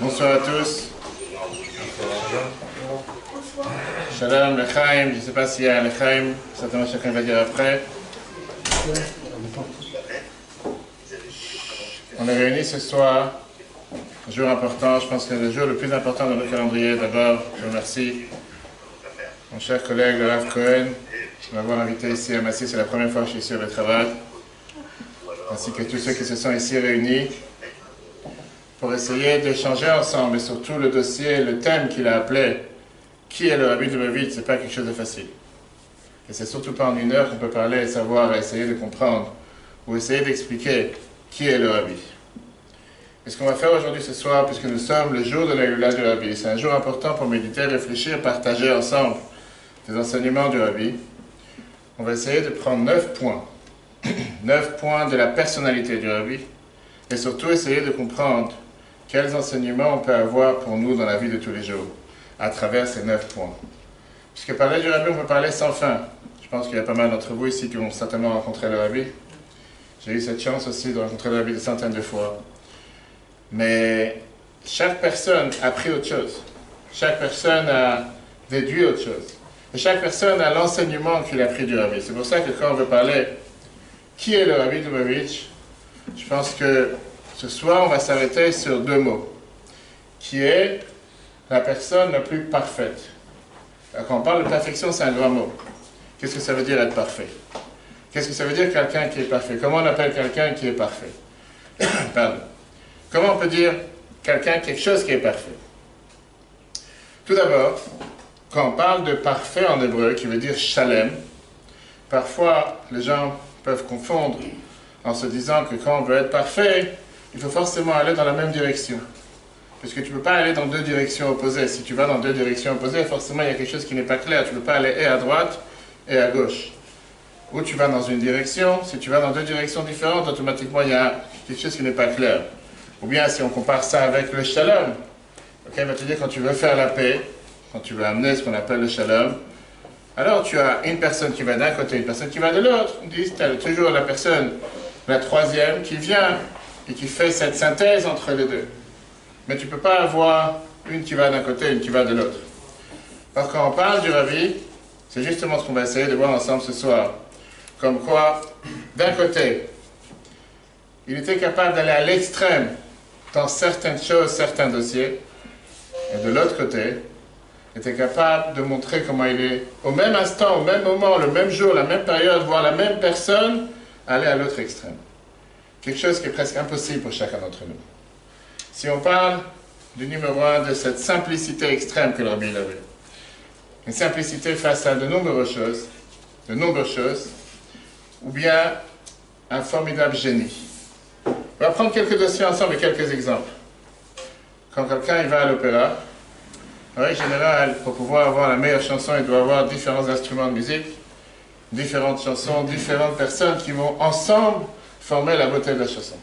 Bonsoir à tous. Shalom, Lechaim. Je ne sais pas s'il y a un Lechaim. Certainement chacun va dire après. On est réunis ce soir. Un jour important. Je pense que c'est le jour le plus important dans notre calendrier. D'abord, je remercie mon cher collègue, le Rav Cohen, de m'avoir invité ici à Massy. C'est la première fois que je suis ici au travail. Ainsi que tous ceux qui se sont ici réunis pour essayer d'échanger ensemble, et surtout le dossier, le thème qu'il a appelé « Qui est le Rabbi de Lubavitch ?» c'est pas quelque chose de facile. Et c'est surtout pas en une heure qu'on peut parler et savoir, et essayer de comprendre, ou essayer d'expliquer qui est le Rabbi. Et ce qu'on va faire aujourd'hui ce soir, puisque nous sommes le jour de la Lula du Rabbi, c'est un jour important pour méditer, réfléchir, partager ensemble des enseignements du Rabbi. On va essayer de prendre 9 points. 9 points de la personnalité du Rabbi, et surtout essayer de comprendre quels enseignements on peut avoir pour nous dans la vie de tous les jours, à travers ces 9 points. Puisque parler du Rabbi, on peut parler sans fin. Je pense qu'il y a pas mal d'entre vous ici qui ont certainement rencontré le Rabbi. J'ai eu cette chance aussi de rencontrer le Rabbi des centaines de fois. Mais chaque personne a appris autre chose. Chaque personne a déduit autre chose. Et chaque personne a l'enseignement qu'il a pris du Rabbi. C'est pour ça que quand on veut parler qui est le Rabbi de Lubavitch, je pense que ce soir, on va s'arrêter sur 2 mots. Qui est la personne la plus parfaite. Quand on parle de perfection, c'est un grand mot. Qu'est-ce que ça veut dire être parfait? Qu'est-ce que ça veut dire quelqu'un qui est parfait? Comment on appelle quelqu'un qui est parfait? Pardon. Comment on peut dire quelqu'un quelque chose qui est parfait? Tout d'abord, quand on parle de parfait en hébreu, qui veut dire shalem, parfois les gens peuvent confondre en se disant que quand on veut être parfait, il faut forcément aller dans la même direction. Puisque tu ne peux pas aller dans 2 directions opposées. Si tu vas dans 2 directions opposées, forcément il y a quelque chose qui n'est pas clair. Tu ne peux pas aller et à droite et à gauche. Ou tu vas dans une direction, si tu vas dans 2 directions différentes, automatiquement il y a quelque chose qui n'est pas clair. Ou bien si on compare ça avec le shalom, il va te dire quand tu veux faire la paix, quand tu veux amener ce qu'on appelle le shalom, alors tu as une personne qui va d'un côté, une personne qui va de l'autre. On dit tu as toujours la personne, la troisième, qui vient et qui fait cette synthèse entre les deux. Mais tu ne peux pas avoir une qui va d'un côté et une qui va de l'autre. Alors quand on parle du Rabbi, c'est justement ce qu'on va essayer de voir ensemble ce soir. Comme quoi, d'un côté, il était capable d'aller à l'extrême dans certaines choses, certains dossiers, et de l'autre côté, il était capable de montrer comment il est, au même instant, au même moment, le même jour, la même période, voir la même personne, aller à l'autre extrême. Quelque chose qui est presque impossible pour chacun d'entre nous. Si on parle du numéro 1 de cette simplicité extrême que le Rabbi avait, une simplicité face à de nombreuses choses, ou bien un formidable génie. On va prendre quelques dossiers ensemble et quelques exemples. Quand quelqu'un il va à l'opéra, en règle générale, pour pouvoir avoir la meilleure chanson, il doit avoir différents instruments de musique, différentes chansons, différentes personnes qui vont ensemble former la beauté de la chanson.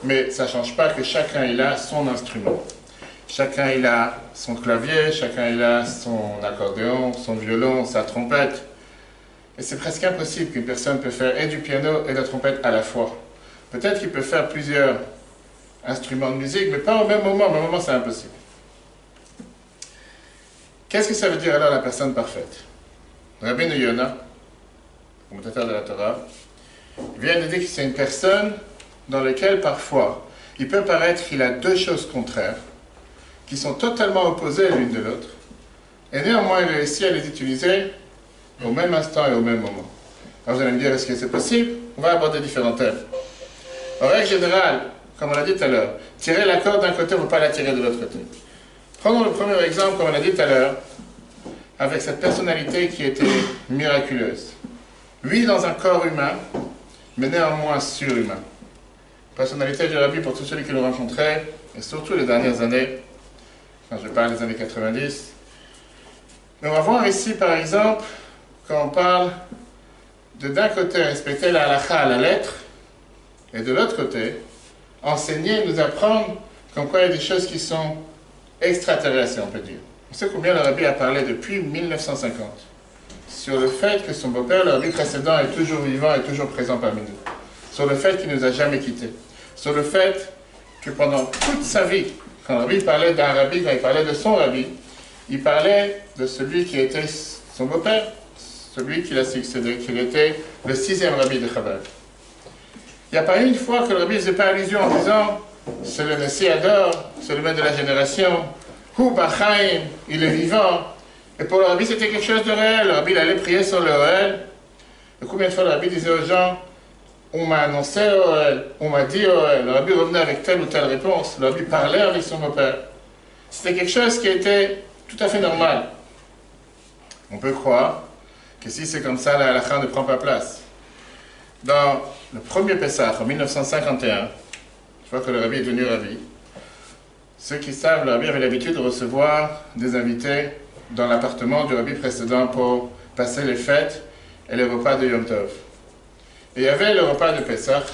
Mais ça ne change pas que chacun il a son instrument. Chacun il a son clavier, chacun il a son accordéon, son violon, sa trompette. Et c'est presque impossible qu'une personne peut faire et du piano et de la trompette à la fois. Peut-être qu'il peut faire plusieurs instruments de musique, mais pas au même moment. Au même moment, c'est impossible. Qu'est-ce que ça veut dire alors la personne parfaite? Rabbi Yonah, commentateur de la Torah, vient de dire que c'est une personne dans laquelle parfois il peut paraître qu'il a 2 choses contraires, qui sont totalement opposées l'une de l'autre, et néanmoins il réussit à les utiliser au même instant et au même moment. Alors vous allez me dire, est-ce que c'est possible? On va aborder différents thèmes. En règle générale, comme on l'a dit tout à l'heure, tirer la corde d'un côté, on ne peut pas la tirer de l'autre côté. Prenons le premier exemple, comme on l'a dit tout à l'heure, avec cette personnalité qui était miraculeuse. Lui dans un corps humain, mais néanmoins surhumain. Personnalité du Rabbi pour tous ceux qui l'ont rencontré, et surtout les dernières années, quand je parle des années 90. Mais on va voir ici, par exemple, quand on parle de d'un côté respecter la halakha à la lettre, et de l'autre côté, enseigner, nous apprendre comme quoi il y a des choses qui sont extraterrestres, si on peut dire. On sait combien le Rabbi a parlé depuis 1950 sur le fait que son beau-père, le Rabbi précédent, est toujours vivant et toujours présent parmi nous. Sur le fait qu'il ne nous a jamais quittés. Sur le fait que pendant toute sa vie, quand le rabbi parlait d'un rabbi, quand il parlait de son rabbi, il parlait de celui qui était son beau-père, celui qui l'a succédé, qui était le 6e rabbi de Chabad. Il n'y a pas une fois que le rabbi ne faisait pas allusion en disant c'est le Messie adore, c'est le maître de la génération, Hu Bachaim, il est vivant. Et pour le rabbi, c'était quelque chose de réel. Le rabbi il allait prier sur le Ohel. Et combien de fois le rabbi disait aux gens on m'a annoncé Ohel, on m'a dit Ohel. Le rabbi revenait avec telle ou telle réponse. Le rabbi parlait avec son beau-père. C'était quelque chose qui était tout à fait normal. On peut croire que si c'est comme ça, la halakha ne prend pas place. Dans le premier Pessah, en 1951, je vois que le rabbi est devenu rabbi. Ceux qui savent, le rabbi avait l'habitude de recevoir des invités dans l'appartement du rabbi précédent pour passer les fêtes et les repas de Yom Tov. Et il y avait le repas de Pessah,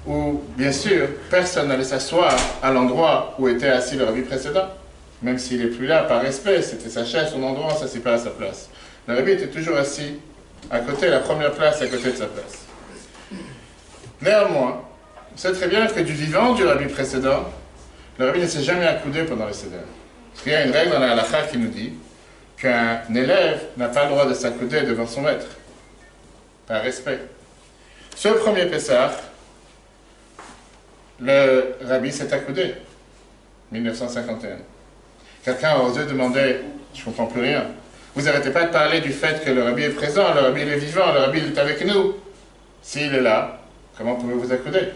où, bien sûr, personne n'allait s'asseoir à l'endroit où était assis le rabbi précédent. Même s'il n'est plus là, par respect, c'était sa chaise, son endroit, ça s'est pas à sa place. Le rabbi était toujours assis à côté, la première place, à côté de sa place. Néanmoins, on sait très bien que du vivant du rabbi précédent, le rabbi ne s'est jamais accoudé pendant le seder. Parce qu'il y a une règle dans la halakha qui nous dit qu'un élève n'a pas le droit de s'accouder devant son maître, par respect. Ce premier Pessah, le rabbi s'est accoudé, 1951. Quelqu'un a osé demander, je ne comprends plus rien, vous n'arrêtez pas de parler du fait que le rabbi est présent, le rabbi est vivant, le rabbi est avec nous. S'il est là, comment pouvez-vous vous accouder?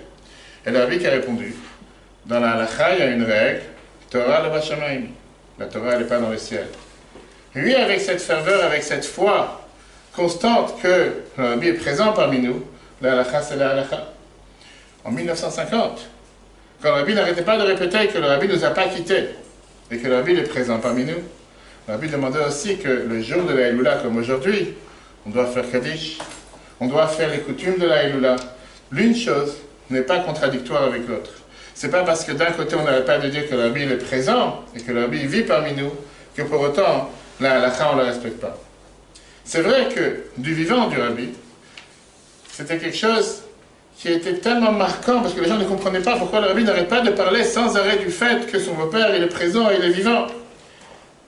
Et le rabbi qui a répondu, dans la halakha, il y a une règle, Torah le Bashamaim. La Torah, elle n'est pas dans le ciel. Lui, avec cette ferveur, avec cette foi constante que le rabbi est présent parmi nous, la halakha, c'est la halakha. En 1950, quand le rabbi n'arrêtait pas de répéter que le rabbi ne nous a pas quittés et que le rabbi est présent parmi nous, le rabbi demandait aussi que le jour de la Elula, comme aujourd'hui, on doit faire Kaddish, on doit faire les coutumes de la Elula. L'une chose n'est pas contradictoire avec l'autre. C'est pas parce que d'un côté on n'arrête pas de dire que le rabbi est présent et que le rabbi vit parmi nous que pour autant la halakha on ne la respecte pas. C'est vrai que du vivant du rabbi, c'était quelque chose qui était tellement marquant parce que les gens ne comprenaient pas pourquoi le rabbi n'arrête pas de parler sans arrêt du fait que son beau-père il est présent et il est vivant.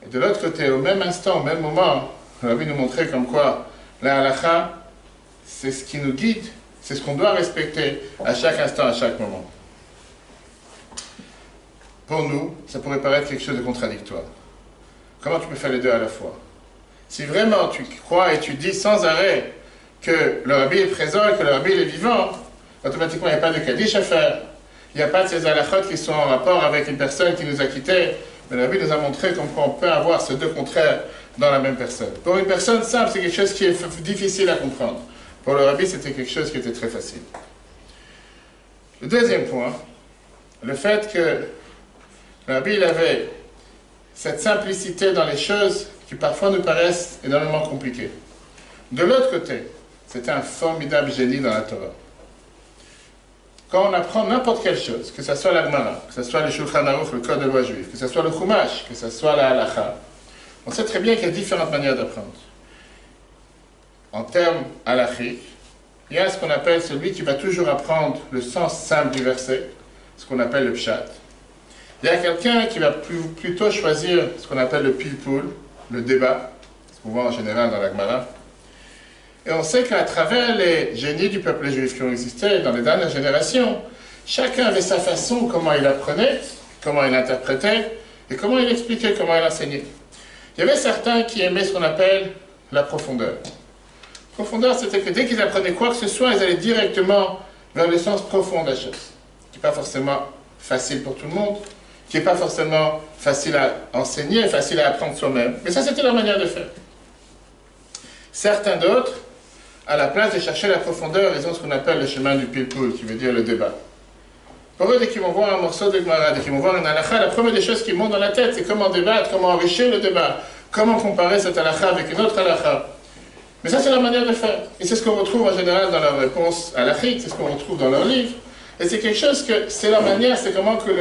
Et de l'autre côté, au même instant, au même moment, le rabbi nous montrait comme quoi la halakha, c'est ce qui nous guide, c'est ce qu'on doit respecter à chaque instant, à chaque moment. Pour nous, ça pourrait paraître quelque chose de contradictoire. Comment tu peux faire les deux à la fois? Si vraiment tu crois et tu dis sans arrêt que le rabbi est présent et que le rabbi est vivant, automatiquement il n'y a pas de kaddish à faire. Il n'y a pas de ces halakhot qui sont en rapport avec une personne qui nous a quittés. Mais le rabbi nous a montré comme quoi on peut avoir ces deux contraires dans la même personne. Pour une personne simple, c'est quelque chose qui est difficile à comprendre. Pour le rabbi, c'était quelque chose qui était très facile. Le deuxième point, le fait que le rabbi il avait cette simplicité dans les choses qui parfois nous paraissent énormément compliquées. De l'autre côté, c'était un formidable génie dans la Torah. Quand on apprend n'importe quelle chose, que ce soit la Gemara, que ce soit le Shulchan Aruch, le code de loi juif, que ce soit le Chumash, que ce soit la halakha, on sait très bien qu'il y a différentes manières d'apprendre. En termes halachiques, il y a ce qu'on appelle celui qui va toujours apprendre le sens simple du verset, ce qu'on appelle le pshat. Il y a quelqu'un qui va plutôt choisir ce qu'on appelle le pilpul, le débat, ce qu'on voit en général dans la Gemara. Et on sait qu'à travers les génies du peuple juif qui ont existé dans les dernières générations, chacun avait sa façon, comment il apprenait, comment il interprétait, et comment il expliquait, comment il enseignait. Il y avait certains qui aimaient ce qu'on appelle la profondeur. Profondeur, c'était que dès qu'ils apprenaient quoi que ce soit, ils allaient directement vers le sens profond de la chose, qui n'est pas forcément facile pour tout le monde, qui n'est pas forcément facile à enseigner, facile à apprendre soi-même. Mais ça, c'était leur manière de faire. Certains d'autres, à la place de chercher la profondeur, ils ont ce qu'on appelle le chemin du pilpul, qui veut dire le débat. Pour eux, dès qu'ils vont voir un morceau de Gemara, dès qu'ils vont voir une halakha, la première des choses qui montent dans la tête, c'est comment débattre, comment enrichir le débat, comment comparer cette halakha avec une autre halakha. Mais ça, c'est la manière de faire. Et c'est ce qu'on retrouve en général dans leurs réponses halachiques, c'est ce qu'on retrouve dans leurs livres. Et c'est quelque chose que, c'est leur manière, c'est comment que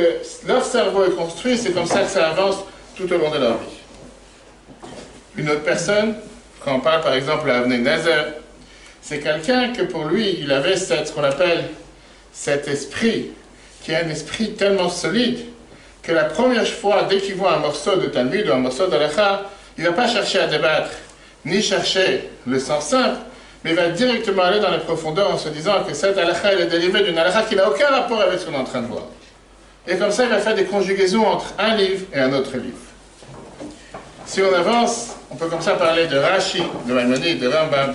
leur cerveau est construit, c'est comme ça que ça avance tout au long de leur vie. Une autre personne, quand on parle par exemple à Avnei Nezer, c'est quelqu'un que pour lui, il avait ce qu'on appelle cet esprit, qui est un esprit tellement solide, que la première fois, dès qu'il voit un morceau de Talmud ou un morceau d'Halakha, il ne va pas chercher à débattre, ni chercher le sens simple, mais il va directement aller dans les profondeurs en se disant que cette Halakha est dérivée d'une Halakha qui n'a aucun rapport avec ce qu'on est en train de voir. Et comme ça, il va faire des conjugaisons entre un livre et un autre livre. Si on avance, on peut comme ça parler de Rashi, de Maïmonide, de Rambam.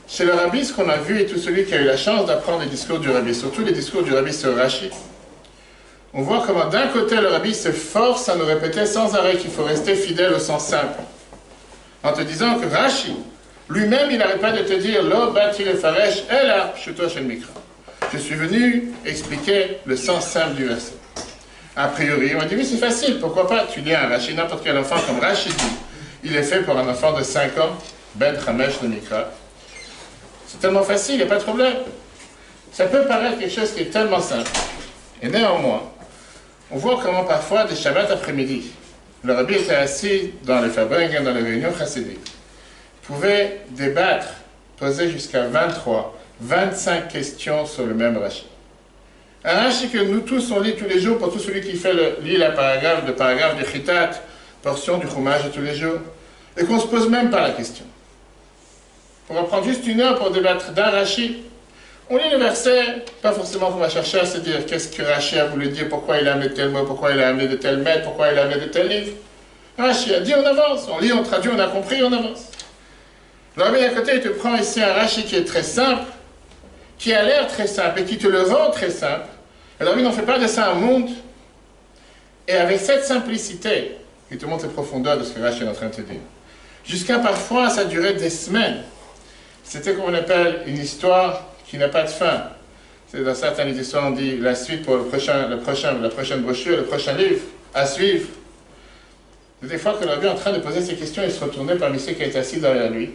Chez le Rabbi, ce qu'on a vu, et tout celui qui a eu la chance d'apprendre les discours du Rabbi, surtout les discours du Rabbi sur Rashi, on voit comment d'un côté le Rabbi se force à nous répéter sans arrêt qu'il faut rester fidèle au sens simple. En te disant que Rashi, lui-même, il n'arrête pas de te dire Lo bati lefaresh ela pshuto shel mikra. Je suis venu expliquer le sens simple du verset. A priori, on dit oui, c'est facile, pourquoi pas? Tu lis un Rashi, n'importe quel enfant comme Rashi dit. Il est fait pour un enfant de 5 ans, Ben Chamesh le Mikra. C'est tellement facile, il n'y a pas de problème. Ça peut paraître quelque chose qui est tellement simple. Et néanmoins, on voit comment parfois, des Shabbat après-midi, le Rabbi était assis dans les Fabringen, dans les réunions chassidiques. Il pouvait débattre, poser jusqu'à 23, 25 questions sur le même Rashi. Un Rashi que nous tous on lit tous les jours pour tout celui qui lit le paragraphe du Chitat, portion du Chumash de tous les jours, et qu'on ne se pose même pas la question. On va prendre juste 1 heure pour débattre d'un Rashi. On lit le verset, pas forcément qu'on va chercher à se dire qu'est-ce que Rashi a voulu dire, pourquoi il a amené tel mot, pourquoi il a amené de tel maître, pourquoi il a amené de tel livre. Rashi a dit, on avance, on lit, on traduit, on a compris, on avance. Le Rabbi à côté, il te prend ici un Rashi qui est très simple, qui a l'air très simple et qui te le rend très simple. Et le Rabbi n'en fait pas de ça un monde. Et avec cette simplicité, il te montre les profondeurs de ce que Rashi est en train de te dire. Jusqu'à parfois, ça durait des semaines. C'était comme on appelle une histoire qui n'a pas de fin. C'est dans certaines histoires, on dit la suite pour la prochaine brochure, le prochain livre à suivre. Des fois que le Rabbi est en train de poser ces questions, il se retournait parmi ceux qui étaient assis derrière lui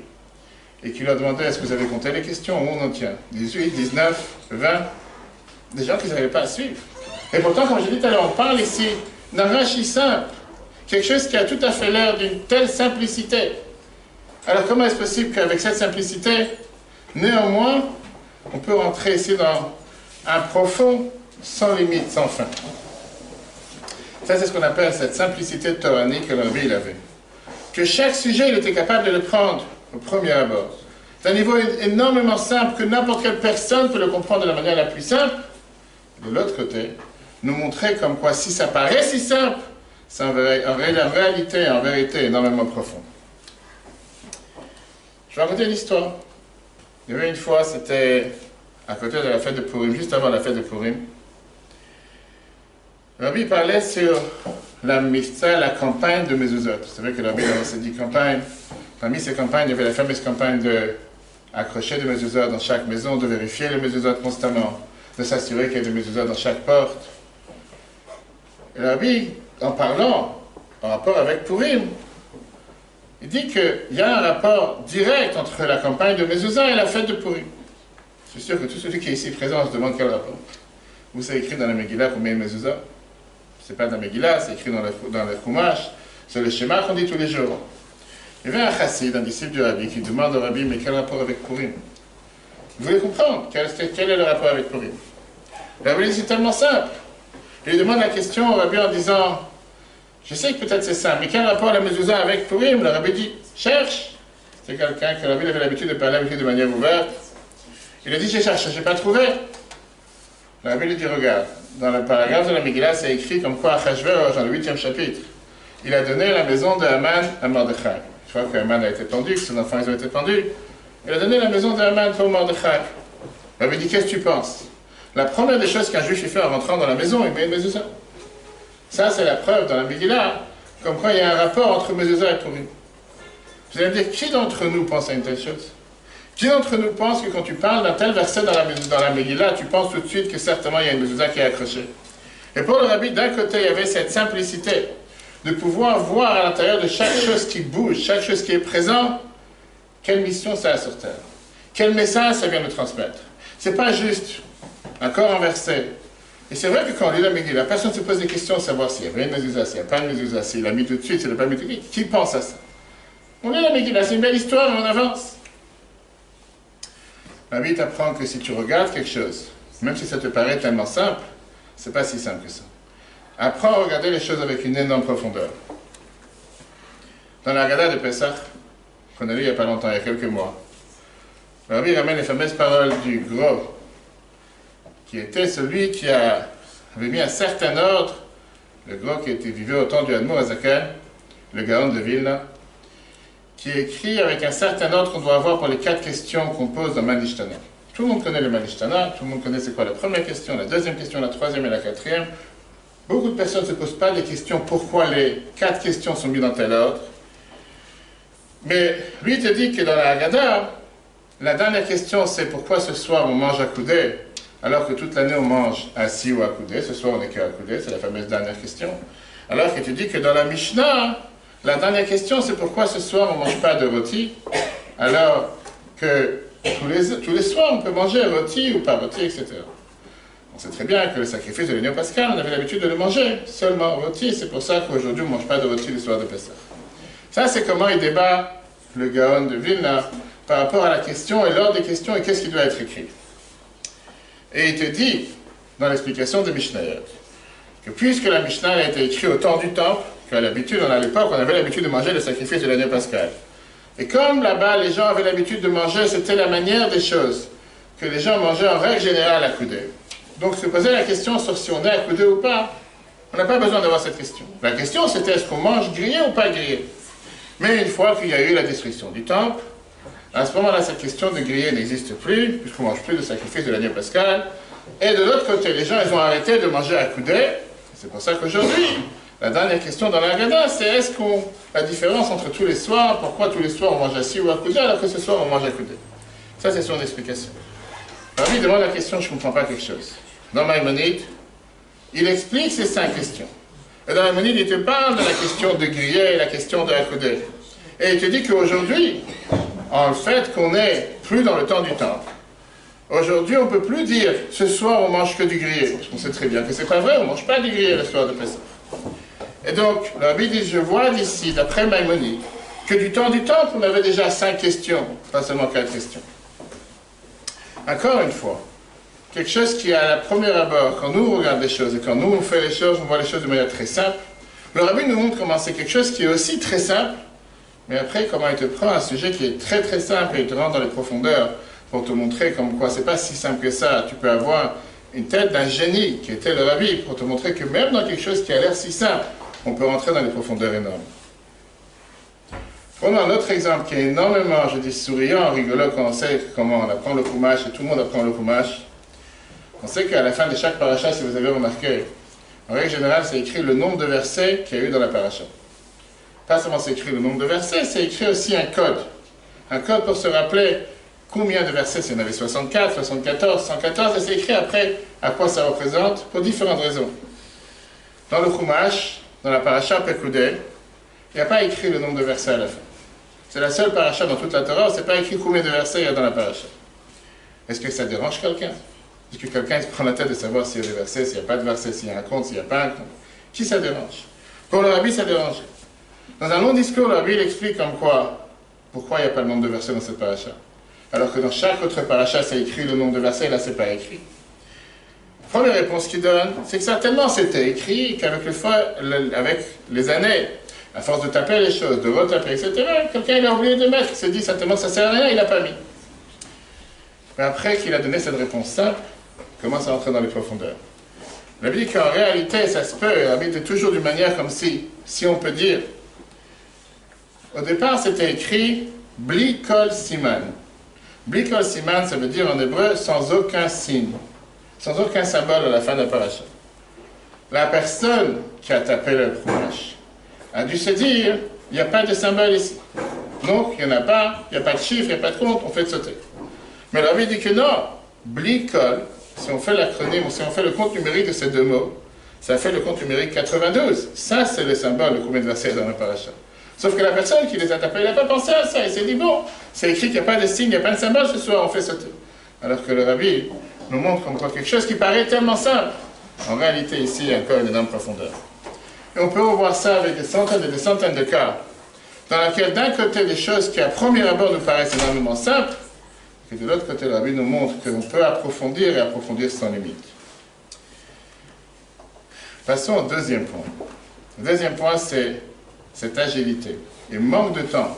et qui leur demandait est-ce que vous avez compté les questions, où on en tient 18, 19, 20. Des gens qui n'arrivaient pas à suivre. Et pourtant, comme je dis tout à l'heure, on parle ici d'un Rashi simple, quelque chose qui a tout à fait l'air d'une telle simplicité. Alors comment est-ce possible qu'avec cette simplicité, néanmoins, on peut rentrer ici dans un profond sans limite, sans fin. Ça, c'est ce qu'on appelle cette simplicité toranique que le Rabbi avait. Que chaque sujet, il était capable de le prendre au premier abord. C'est un niveau énormément simple que n'importe quelle personne peut le comprendre de la manière la plus simple. De l'autre côté, nous montrer comme quoi, si ça paraît si simple, c'est en vérité, énormément profond. Je vais raconter une histoire. Il y avait une fois, c'était à côté de la fête de Purim, juste avant la fête de Purim. Le Rabbi parlait sur la Mifta, la campagne de Mezuzot. Vous savez que le Rabbi s'est dit campagne. Parmi ces campagnes, il y avait la fameuse campagne d'accrocher des Mezuzot dans chaque maison, de vérifier les Mezuzot constamment, de s'assurer qu'il y a des Mezuzot dans chaque porte. Et le Rabbi, en parlant, en rapport avec Purim, il dit qu'il y a un rapport direct entre la campagne de Mezuzah et la fête de Purim. Je suis sûr que tout celui qui est ici présent se demande quel rapport. Vous, c'est écrit dans la Megillah combien de Mezuzah? C'est pas dans la Megillah, c'est écrit dans le Chumash. C'est le schéma qu'on dit tous les jours. Il y avait un chassid, un disciple du Rabbi, qui demande au Rabbi, mais quel rapport avec Purim? Vous voulez comprendre quel est le rapport avec Purim? Le Rabbi dit, c'est tellement simple. Il lui demande la question au Rabbi en disant, je sais que peut-être c'est simple, mais quel rapport la Mezuzah avec Purim? Le Rabbi dit, cherche. C'est quelqu'un que le Rabbi avait l'habitude de parler avec lui de manière ouverte. Il a dit, je cherche, je n'ai pas trouvé. Le Rabbi lui dit, regarde, dans le paragraphe de la Megillah, c'est écrit comme quoi Achashverosh, dans le 8e chapitre, il a donné la maison de Haman à Mordechai. Je crois que Haman a été pendu, que ses enfants ils ont été pendus. Il a donné la maison de Haman pour Mordechai. Le Rabbi dit, qu'est-ce que tu penses? La première des choses qu'un juif fait en rentrant dans la maison, il met une Mezuzah. Ça, c'est la preuve dans la Megillah, comme quoi il y a un rapport entre Mezuzah et Purim. Vous allez me dire, qui d'entre nous pense à une telle chose? Qui d'entre nous pense que quand tu parles d'un tel verset dans la Megillah, tu penses tout de suite que certainement il y a une Mezuzah qui est accrochée? Et pour le Rabbi, d'un côté, il y avait cette simplicité de pouvoir voir à l'intérieur de chaque chose qui bouge, chaque chose qui est présente, quelle mission ça a sur terre, quel message ça vient de transmettre. C'est pas juste un corps en verset. Et c'est vrai que quand on lit la Megillah, personne ne se pose des questions à savoir s'il y avait une Mezuzah, s'il n'y a pas une Mezuzah, s'il a mis tout de suite, s'il n'a pas mis tout de suite. Qui pense à ça? On lit la Megillah, c'est une belle histoire et on avance. La vie t'apprend que si tu regardes quelque chose, même si ça te paraît tellement simple, c'est pas si simple que ça. apprend à regarder les choses avec une énorme profondeur. Dans la Haggadah de Pessah, qu'on a lu il n'y a pas longtemps, il y a quelques mois, le Rabbi ramène les fameuses paroles du Gros, qui était celui qui avait mis un certain ordre, le Gros qui vivait au temps du Admor Azaken, le Gaon de Vilna, qui écrit avec un certain ordre qu'on doit avoir pour les 4 questions qu'on pose dans Manishtana. Tout le monde connaît le Manishtana, tout le monde connaît c'est quoi la première question, la deuxième question, la troisième et la quatrième. Beaucoup de personnes ne se posent pas les questions pourquoi les 4 questions sont mises dans tel ordre. Mais lui te dit que dans la Haggadah, la dernière question c'est pourquoi ce soir on mange à coudé alors que toute l'année on mange assis ou à coudé. Ce soir on n'est qu'à coudé, c'est la fameuse dernière question. Alors que tu dis que dans la Mishnah, la dernière question c'est pourquoi ce soir on ne mange pas de rôti alors que tous les soirs on peut manger rôti ou pas rôti, etc. On sait très bien que le sacrifice de l'agneau pascal, on avait l'habitude de le manger seulement rôti, c'est pour ça qu'aujourd'hui on ne mange pas de rôti le soir de Pessah. Ça c'est comment il débat le Gaon de Vilna par rapport à la question et l'ordre des questions et qu'est-ce qui doit être écrit. Et il te dit, dans l'explication de Mishnayot, que puisque la Mishnah a été écrite au temps du temple, qu'à l'habitude, à l'époque, on avait l'habitude de manger le sacrifice de l'agneau pascal. Et comme là-bas, les gens avaient l'habitude de manger, c'était la manière des choses, que les gens mangeaient en règle générale à coudé. Donc se posait la question sur si on est à coudé ou pas, on n'a pas besoin d'avoir cette question. La question c'était est-ce qu'on mange grillé ou pas grillé. Mais une fois qu'il y a eu la destruction du temple, à ce moment-là, cette question de griller n'existe plus, puisqu'on ne mange plus de sacrifice de l'agneau pascal. Et de l'autre côté, les gens, ils ont arrêté de manger à coudé. C'est pour ça qu'aujourd'hui, la dernière question dans la Haggadah, c'est est-ce qu'on la différence entre tous les soirs, pourquoi tous les soirs on mange assis ou à coudé, alors que ce soir on mange à coudé. Ça, c'est son explication. Alors lui, il demande la question, je ne comprends pas quelque chose. Dans Maïmonide, il explique ces 5 questions. Et dans Maïmonide, il te parle de la question de griller et la question de la coudé. Et il te dit qu'aujourd'hui, en fait qu'on n'est plus dans le temps du temple. Aujourd'hui, on ne peut plus dire ce soir on mange que du grillé. Parce qu'on sait très bien que c'est pas vrai, on ne mange pas du grillé le soir de Pessah. Et donc, le Rabbi dit, je vois d'ici, d'après Maïmonide, que du temps du temple, on avait déjà 5 questions, pas seulement 4 questions. Encore une fois, quelque chose qui, à la première abord, quand nous on regarde les choses et quand nous on fait les choses, on voit les choses de manière très simple, le Rabbi nous montre comment c'est quelque chose qui est aussi très simple, mais après, comment il te prend un sujet qui est très très simple et il te rentre dans les profondeurs pour te montrer comme quoi c'est pas si simple que ça. Tu peux avoir une tête d'un génie qui était le Rabbi pour te montrer que même dans quelque chose qui a l'air si simple, on peut rentrer dans des profondeurs énormes. Prenons un autre exemple qui est énormément, je dis souriant, rigolo, quand on sait comment on apprend le Chumash et tout le monde apprend le Chumash. On sait qu'à la fin de chaque paracha, si vous avez remarqué, en règle générale, c'est écrit le nombre de versets qu'il y a eu dans la paracha. Pas seulement c'est écrit le nombre de versets, c'est écrit aussi un code. Un code pour se rappeler combien de versets, s'il y en avait 64, 74, 114, et c'est écrit après à quoi ça représente, pour différentes raisons. Dans le Chumash, dans la paracha Pekudei, il n'y a pas écrit le nombre de versets à la fin. C'est la seule paracha dans toute la Torah où c'est pas écrit combien de versets il y a dans la paracha. Est-ce que ça dérange quelqu'un? Est-ce que quelqu'un se prend la tête de savoir s'il y a des versets, s'il n'y a pas de versets, s'il y a un compte, s'il n'y a pas un compte? Qui ça dérange? Pour le Rabbi, ça dérange. Dans un long discours, le Rabbi explique comme quoi, pourquoi il n'y a pas le nombre de versets dans cette paracha. Alors que dans chaque autre paracha, c'est écrit le nombre de versets, et là, c'est pas écrit. La première réponse qu'il donne, c'est que certainement c'était écrit, et qu'avec avec les années, à force de taper les choses, de retaper, etc., quelqu'un il a oublié de mettre, il s'est dit certainement que ça ne sert à rien, il n'a pas mis. Mais après qu'il a donné cette réponse simple, il commence à entrer dans les profondeurs. Il a dit qu'en réalité, ça se peut, il a dit toujours d'une manière comme si on peut dire, au départ c'était écrit Bli Kol Siman. Bli Kol Siman, ça veut dire en hébreu sans aucun signe, sans aucun symbole à la fin de la paracha. La personne qui a tapé le Chumash a dû se dire, il n'y a pas de symbole ici. Donc, il n'y en a pas, il n'y a pas de chiffre, il n'y a pas de compte, on fait de sauter. Mais la Rabbi dit que non, Bli Kol, si on fait l'acronyme, si on fait le compte numérique de ces deux mots, ça fait le compte numérique 92. Ça, c'est le symbole de combien de versets dans la paracha. Sauf que la personne qui les a tapés, elle n'a pas pensé à ça. Il s'est dit, bon, c'est écrit qu'il n'y a pas de signe, il n'y a pas de symbole ce soir, on fait sauter. Alors que le Rabbi nous montre comme quoi quelque chose qui paraît tellement simple. En réalité, ici, il y a encore une énorme profondeur. Et on peut revoir ça avec des centaines et des centaines de cas, dans lesquels d'un côté, des choses qui à premier abord nous paraissent énormément simples, et de l'autre côté, le Rabbi nous montre qu'on peut approfondir et approfondir sans limite. Passons au deuxième point. Le deuxième point, c'est cette agilité et manque de temps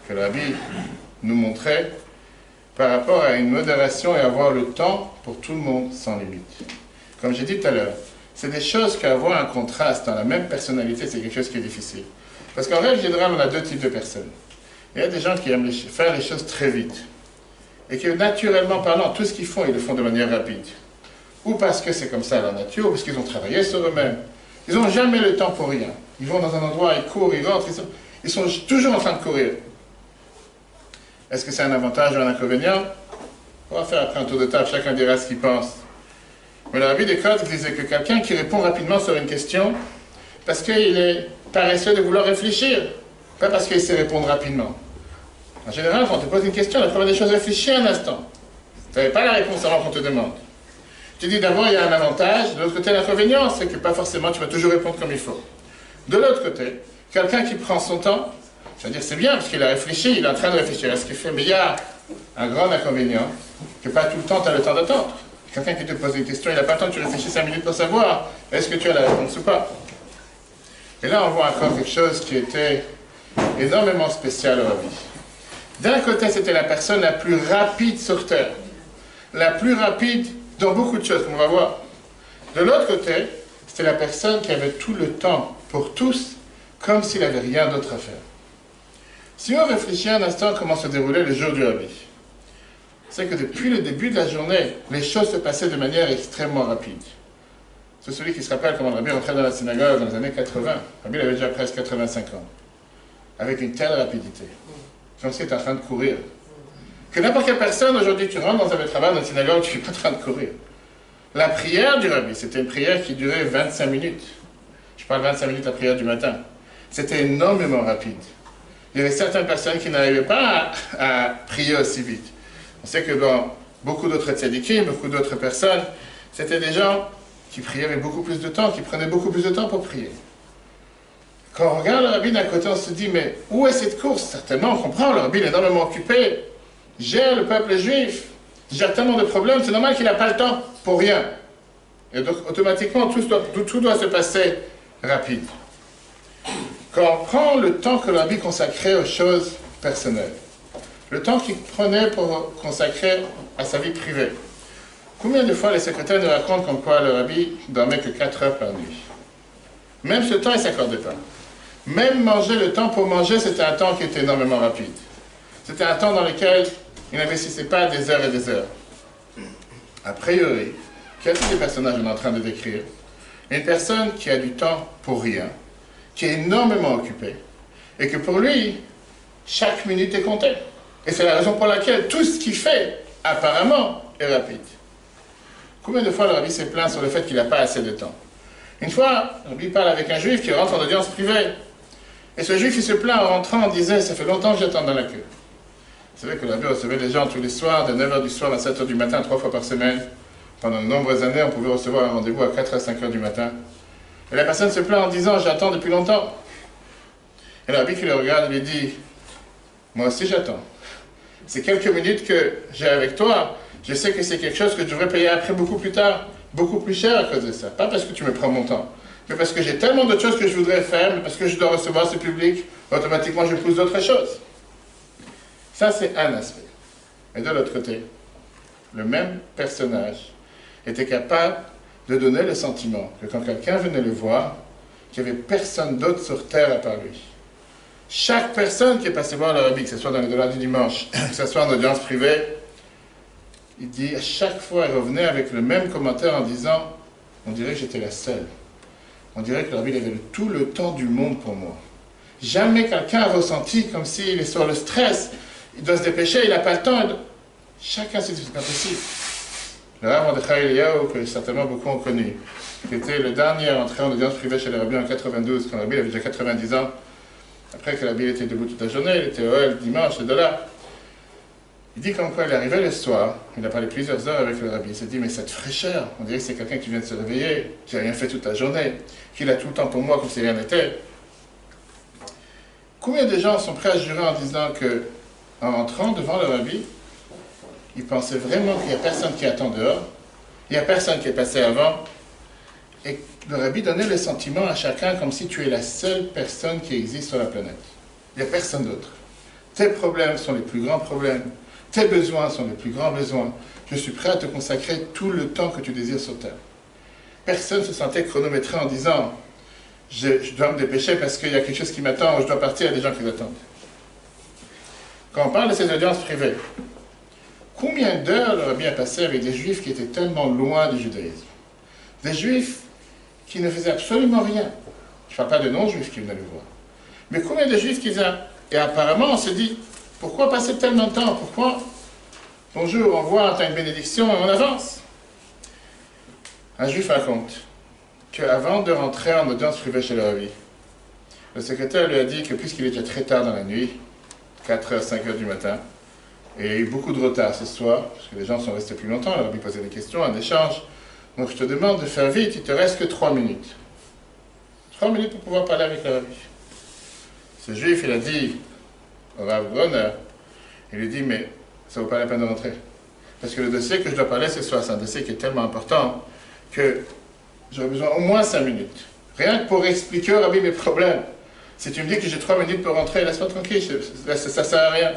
que le Rabbi nous montrait par rapport à une modération et avoir le temps pour tout le monde sans limite. Comme j'ai dit tout à l'heure, c'est des choses qu'avoir un contraste dans la même personnalité, c'est quelque chose qui est difficile. Parce qu'en règle générale, on a deux types de personnes. Il y a des gens qui aiment faire les choses très vite. Et que naturellement parlant, tout ce qu'ils font, ils le font de manière rapide. Ou parce que c'est comme ça la nature, ou parce qu'ils ont travaillé sur eux-mêmes. Ils n'ont jamais le temps pour rien. Ils vont dans un endroit, ils courent, ils rentrent, ils sont toujours en train de courir. Est-ce que c'est un avantage ou un inconvénient? On va faire après un tour de table, chacun dira ce qu'il pense. Mais le Rabbi Descartes disait que quelqu'un qui répond rapidement sur une question, parce qu'il est paresseux de vouloir réfléchir, pas parce qu'il sait répondre rapidement. En général, quand on te pose une question, la première des choses, réfléchis un instant. Tu n'avais pas la réponse avant qu'on te demande. Tu dis d'abord, il y a un avantage, de l'autre côté, l'inconvénient, c'est que pas forcément tu vas toujours répondre comme il faut. De l'autre côté, quelqu'un qui prend son temps, je veux dire, c'est bien, parce qu'il a réfléchi, il est en train de réfléchir à ce qu'il fait, mais il y a un grand inconvénient, que pas tout le temps tu as le temps d'attendre. Quelqu'un qui te pose une question, il n'a pas le temps que tu réfléchisses 5 minutes pour savoir est-ce que tu as la réponse ou pas. Et là, on voit encore quelque chose qui était énormément spécial au Rabbi. D'un côté, c'était la personne la plus rapide sur Terre. La plus rapide dans beaucoup de choses, comme on va voir. De l'autre côté, c'était la personne qui avait tout le temps pour tous, comme s'il n'avait rien d'autre à faire. Si on réfléchit un instant à comment se déroulait le jour du Rabbi, c'est que depuis le début de la journée, les choses se passaient de manière extrêmement rapide. C'est celui qui se rappelle comment le Rabbi rentrait dans la synagogue dans les années 80. Le Rabbi avait déjà presque 85 ans. Avec une telle rapidité. Comme s'il était en train de courir. Que n'importe quelle personne, aujourd'hui, tu rentres dans un travail dans une synagogue, tu n'es pas en train de courir. La prière du Rabbi, c'était une prière qui durait 25 minutes. Je parle 25 minutes la prière du matin. C'était énormément rapide. Il y avait certaines personnes qui n'arrivaient pas à prier aussi vite. On sait que dans beaucoup d'autres tzadikim, beaucoup d'autres personnes, c'était des gens qui priaient avec beaucoup plus de temps, qui prenaient beaucoup plus de temps pour prier. Quand on regarde le Rabbi d'un côté, on se dit, mais où est cette course? Certainement, on comprend, le Rabbi est énormément occupé, gère le peuple juif, gère tellement de problèmes, c'est normal qu'il n'a pas le temps pour rien. Et donc, automatiquement, tout doit se passer rapide. Quand on prend le temps que le Rabbi consacrait aux choses personnelles, le temps qu'il prenait pour consacrer à sa vie privée, combien de fois les secrétaires nous racontent comme quoi le Rabbi dormait que 4 heures par nuit? Même ce temps, il ne s'accordait pas. Même manger, le temps pour manger, c'était un temps qui était énormément rapide. C'était un temps dans lequel il n'investissait pas des heures et des heures. A priori, quel type de personnage on est en train de décrire? Une personne qui a du temps pour rien, qui est énormément occupée, et que pour lui, chaque minute est comptée. Et c'est la raison pour laquelle tout ce qu'il fait, apparemment, est rapide. Combien de fois le Rabbi s'est plaint sur le fait qu'il n'a pas assez de temps? Une fois, le Rabbi parle avec un juif qui rentre en audience privée. Et ce juif, il se plaint en rentrant, en disant, ça fait longtemps que j'attends dans la queue. C'est vrai que le Rabbi recevait les gens tous les soirs, de 9h du soir à 7h du matin, 3 fois par semaine. Pendant de nombreuses années, on pouvait recevoir un rendez-vous à 4h, 5h du matin. Et la personne se plaint en disant, j'attends depuis longtemps. Et le Rabbi qui le regarde lui dit, moi aussi j'attends. C'est quelques minutes que j'ai avec toi. Je sais que c'est quelque chose que je devrais payer après beaucoup plus tard, beaucoup plus cher à cause de ça. Pas parce que tu me prends mon temps, mais parce que j'ai tellement d'autres choses que je voudrais faire, mais parce que je dois recevoir ce public, automatiquement je pousse d'autres choses. Ça, c'est un aspect. Et de l'autre côté, le même personnage était capable de donner le sentiment que quand quelqu'un venait le voir, qu'il n'y avait personne d'autre sur terre à part lui. Chaque personne qui est passée voir le Rabbi, que ce soit dans les dollars du dimanche, que ce soit en audience privée, il dit à chaque fois, il revenait avec le même commentaire en disant, on dirait que j'étais la seule. On dirait que le Rabbi avait tout le temps du monde pour moi. Jamais quelqu'un a ressenti comme s'il est sur le stress, il doit se dépêcher, il n'a pas le temps. Chacun s'est dit, c'est pas possible. Le Rav Mordechai Eliyahu, que certainement beaucoup ont connu, qui était le dernier à entrer en audience privée chez le Rabbi en 92, quand le Rabbi avait déjà 90 ans, après que le Rabbi était debout toute la journée, il était au le dimanche, de là. Il dit comme quoi il est arrivé le soir, il a parlé plusieurs heures avec le Rabbi, il s'est dit, mais cette fraîcheur, on dirait que c'est quelqu'un qui vient de se réveiller, qui n'a rien fait toute la journée, qu'il a tout le temps pour moi comme si rien n'était. Combien de gens sont prêts à jurer en disant que, en rentrant devant le Rabbi, ils pensaient vraiment qu'il n'y a personne qui attend dehors, il n'y a personne qui est passé avant, Et le rabbi donnait le sentiment à chacun comme si tu es la seule personne qui existe sur la planète. Il n'y a personne d'autre. Tes problèmes sont les plus grands problèmes. Tes besoins sont les plus grands besoins. Je suis prêt à te consacrer tout le temps que tu désires sur terre. Personne ne se sentait chronométré en disant « je dois me dépêcher parce qu'il y a quelque chose qui m'attend ou je dois partir, il y a des gens qui l'attendent. » Quand on parle de ces audiences privées, combien d'heures le rabbi a passé avec des juifs qui étaient tellement loin du judaïsme? Des juifs qui ne faisaient absolument rien. Je ne parle pas de non-juifs qui venaient le voir. Mais combien de juifs qui faisaient... Et apparemment, on se dit, pourquoi passer tellement de temps? Pourquoi? Bonjour, on voit, tu as une bénédiction et on avance. Un juif raconte qu'avant de rentrer en audience privée chez le rabbi, le secrétaire lui a dit que puisqu'il était très tard dans la nuit, 4h, 5h du matin, et il y a eu beaucoup de retard ce soir, parce que les gens sont restés plus longtemps, le rabbi posait des questions, un échange. Donc je te demande de faire vite, il te reste que 3 minutes. 3 minutes pour pouvoir parler avec le rabbi. Ce juif, il a dit au Rav Groner, il lui dit, mais ça ne vaut pas la peine de rentrer. Parce que le dossier que je dois parler ce soir, c'est un dossier qui est tellement important que j'aurais besoin au moins 5 minutes. Rien que pour expliquer au rabbi mes problèmes. Si tu me dis que j'ai 3 minutes pour rentrer, laisse-moi tranquille, ça ne sert à rien.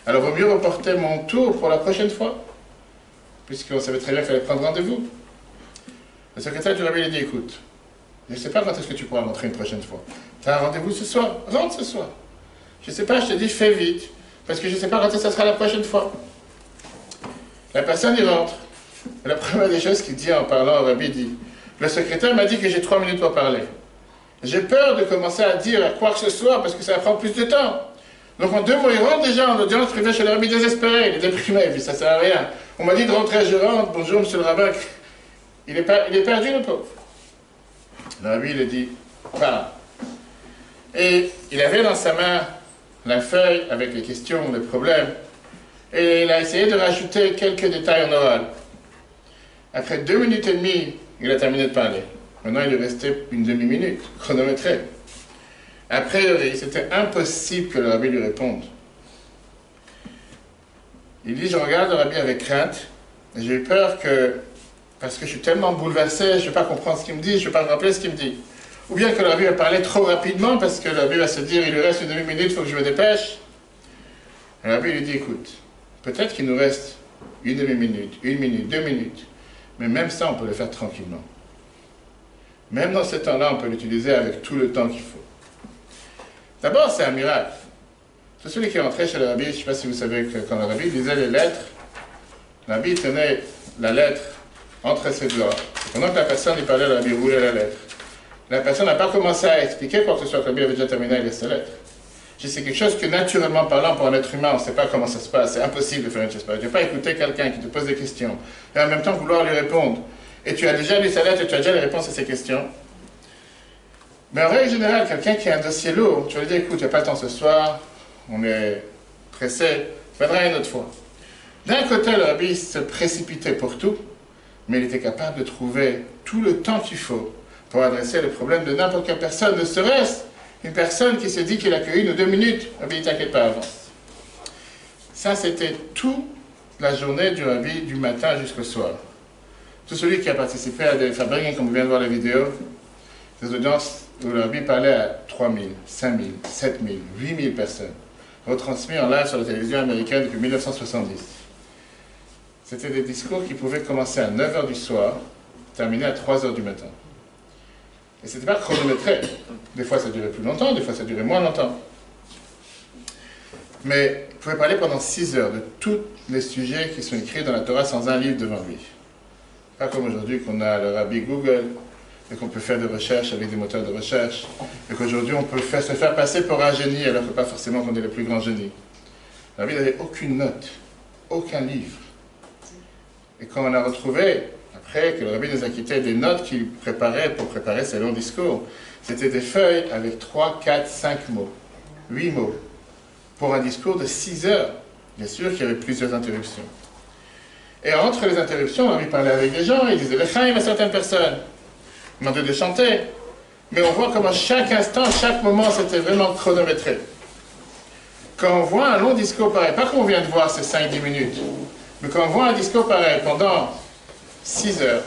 Alors, vaut mieux reporter mon tour pour la prochaine fois, puisqu'on savait très bien qu'il fallait prendre rendez-vous. Le secrétaire du rabbi lui a dit, écoute, je ne sais pas quand est-ce que tu pourras rentrer une prochaine fois. Tu as un rendez-vous ce soir, rentre ce soir. Je ne sais pas, je te dis, fais vite, parce que je ne sais pas quand ça sera la prochaine fois. La personne y rentre. Et la première des choses qu'il dit en parlant au rabbi, il dit, le secrétaire m'a dit que j'ai 3 minutes pour parler. J'ai peur de commencer à dire quoi que ce soit, parce que ça va prendre plus de temps. Donc en 2 mots, il rentre déjà en audience privée chez le rabbi désespéré, il est déprimé, puis ça ne sert à rien. On m'a dit de rentrer, je rentre, bonjour monsieur le rabbin. Il est perdu le pauvre. Le rabbi il a dit, parle. Et il avait dans sa main la feuille avec les questions, les problèmes, et il a essayé de rajouter quelques détails en oral. Après 2 minutes et demie, il a terminé de parler. Maintenant, il lui restait une demi-minute, chronométrée. A priori, c'était impossible que le rabbi lui réponde. Il dit, je regarde le rabbi avec crainte, et j'ai eu peur que, parce que je suis tellement bouleversé, je ne vais pas comprendre ce qu'il me dit, je ne vais pas me rappeler ce qu'il me dit. Ou bien que le rabbi va parler trop rapidement, parce que le rabbi va se dire, il lui reste une demi-minute, il faut que je me dépêche. Le rabbi lui dit, écoute, peut-être qu'il nous reste une demi-minute, 1 minute, 2 minutes, mais même ça, on peut le faire tranquillement. Même dans ce temps-là, on peut l'utiliser avec tout le temps qu'il faut. D'abord, c'est un miracle. C'est celui qui est rentré chez le rabbi, je ne sais pas si vous savez que quand le rabbi lisait les lettres, le rabbi tenait la lettre entre ses doigts. Pendant que la personne lui parlait, le rabbi roulait la lettre. La personne n'a pas commencé à expliquer quoi que ce soit, le rabbi avait déjà terminé à lire sa lettre. C'est quelque chose que, naturellement parlant, pour un être humain, on ne sait pas comment ça se passe. C'est impossible de faire une chose pareille. Tu ne peux pas écouter quelqu'un qui te pose des questions et en même temps vouloir lui répondre. Et tu as déjà lu sa lettre et tu as déjà les réponses à ces questions. Mais en règle générale, quelqu'un qui a un dossier lourd, tu vas lui dire, écoute, il n'y a pas le temps ce soir, on est pressé, je viendrai une autre fois. D'un côté, le rabbi se précipitait pour tout, mais il était capable de trouver tout le temps qu'il faut pour adresser le problème de n'importe quelle personne, ne serait-ce une personne qui se dit qu'il a que 1 ou 2 minutes, le rabbi, t'inquiète pas, avance. Ça, c'était toute la journée du rabbi, du matin jusqu'au soir. Tout celui qui a participé à des fabriques, comme vous venez de voir la vidéo, des audiences où le rabbi parlait à 3000, 5000, 7000, 8000 personnes, retransmis en live sur la télévision américaine depuis 1970. C'était des discours qui pouvaient commencer à 9h du soir, terminer à 3h du matin. Et ce n'était pas chronométré. Des fois ça durait plus longtemps, des fois ça durait moins longtemps. Mais il pouvait parler pendant 6 heures de tous les sujets qui sont écrits dans la Torah sans un livre devant lui. Pas comme aujourd'hui qu'on a le rabbi Google, et qu'on peut faire des recherches avec des moteurs de recherche, et qu'aujourd'hui on peut se faire passer pour un génie, alors que pas forcément qu'on est le plus grand génie. Le rabbi n'avait aucune note, aucun livre. Et quand on a retrouvé, après que le rabbi nous a quitté des notes qu'il préparait pour préparer ses longs discours, c'était des feuilles avec 3, 4, 5 mots, 8 mots, pour un discours de 6 heures. Bien sûr qu'il y avait plusieurs interruptions. Et entre les interruptions, on a parlait avec des gens, il disait l'Echaim à certaines personnes, il demandait de chanter. Mais on voit comment chaque instant, chaque moment, c'était vraiment chronométré. Quand on voit un long discours pareil, pas qu'on vient de voir ces 5-10 minutes, mais quand on voit un discours pareil pendant 6 heures.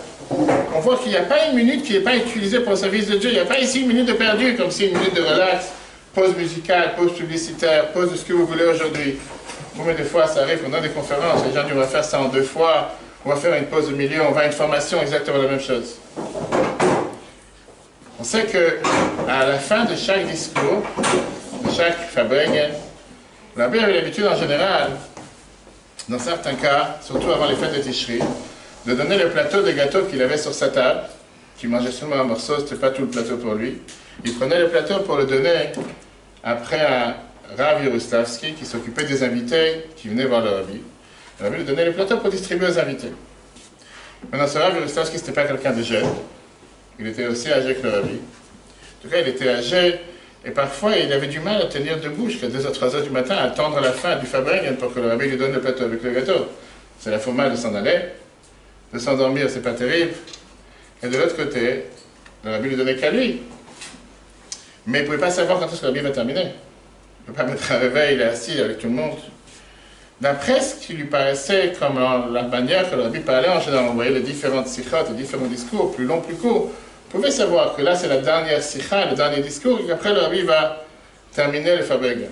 On voit qu'il n'y a pas une minute qui n'est pas utilisée pour le service de Dieu. Il n'y a pas ici une minute de perdu, comme si une minute de relax, pause musicale, pause publicitaire, pause de ce que vous voulez aujourd'hui. Combien de fois ça arrive qu'on a des conférences, les gens disent on va faire ça en 2 fois, on va faire une pause au milieu, on va à une formation, exactement la même chose. On sait qu'à la fin de chaque discours, de chaque Farbrengen, l'abbé avait l'habitude en général, dans certains cas, surtout avant les fêtes de Tishri, de donner le plateau de gâteau qu'il avait sur sa table, qu'il mangeait seulement un morceau, ce n'était pas tout le plateau pour lui. Il prenait le plateau pour le donner après à Rav Yaroslavsky, qui s'occupait des invités qui venaient voir le Rabbi. Le Rabbi lui donnait le plateau pour distribuer aux invités. Maintenant, ce Rav Yaroslavsky, ce n'était pas quelqu'un de jeune. Il était aussi âgé que le Rabbi. En tout cas, il était âgé, et parfois, il avait du mal à tenir debout jusqu'à 2 ou 3 heures du matin, à attendre la fin du Farbrengen pour que le Rabbi lui donne le plateau avec le gâteau. C'est la forme de s'en aller. De s'endormir, c'est pas terrible. Et de l'autre côté, le Rabbi lui donnait qu'à lui. Mais il ne pouvait pas savoir quand est-ce que le Rabbi va terminer. Il ne peut pas mettre un réveil, il est assis avec tout le monde. D'après ce qui lui paraissait comme la manière que le Rabbi parlait en général, on voyait les différentes sikhot, les différents discours, plus longs, plus courts. Vous pouvez savoir que là c'est la dernière sikha, le dernier discours, et qu'après le Rabbi va terminer le Farbrengen.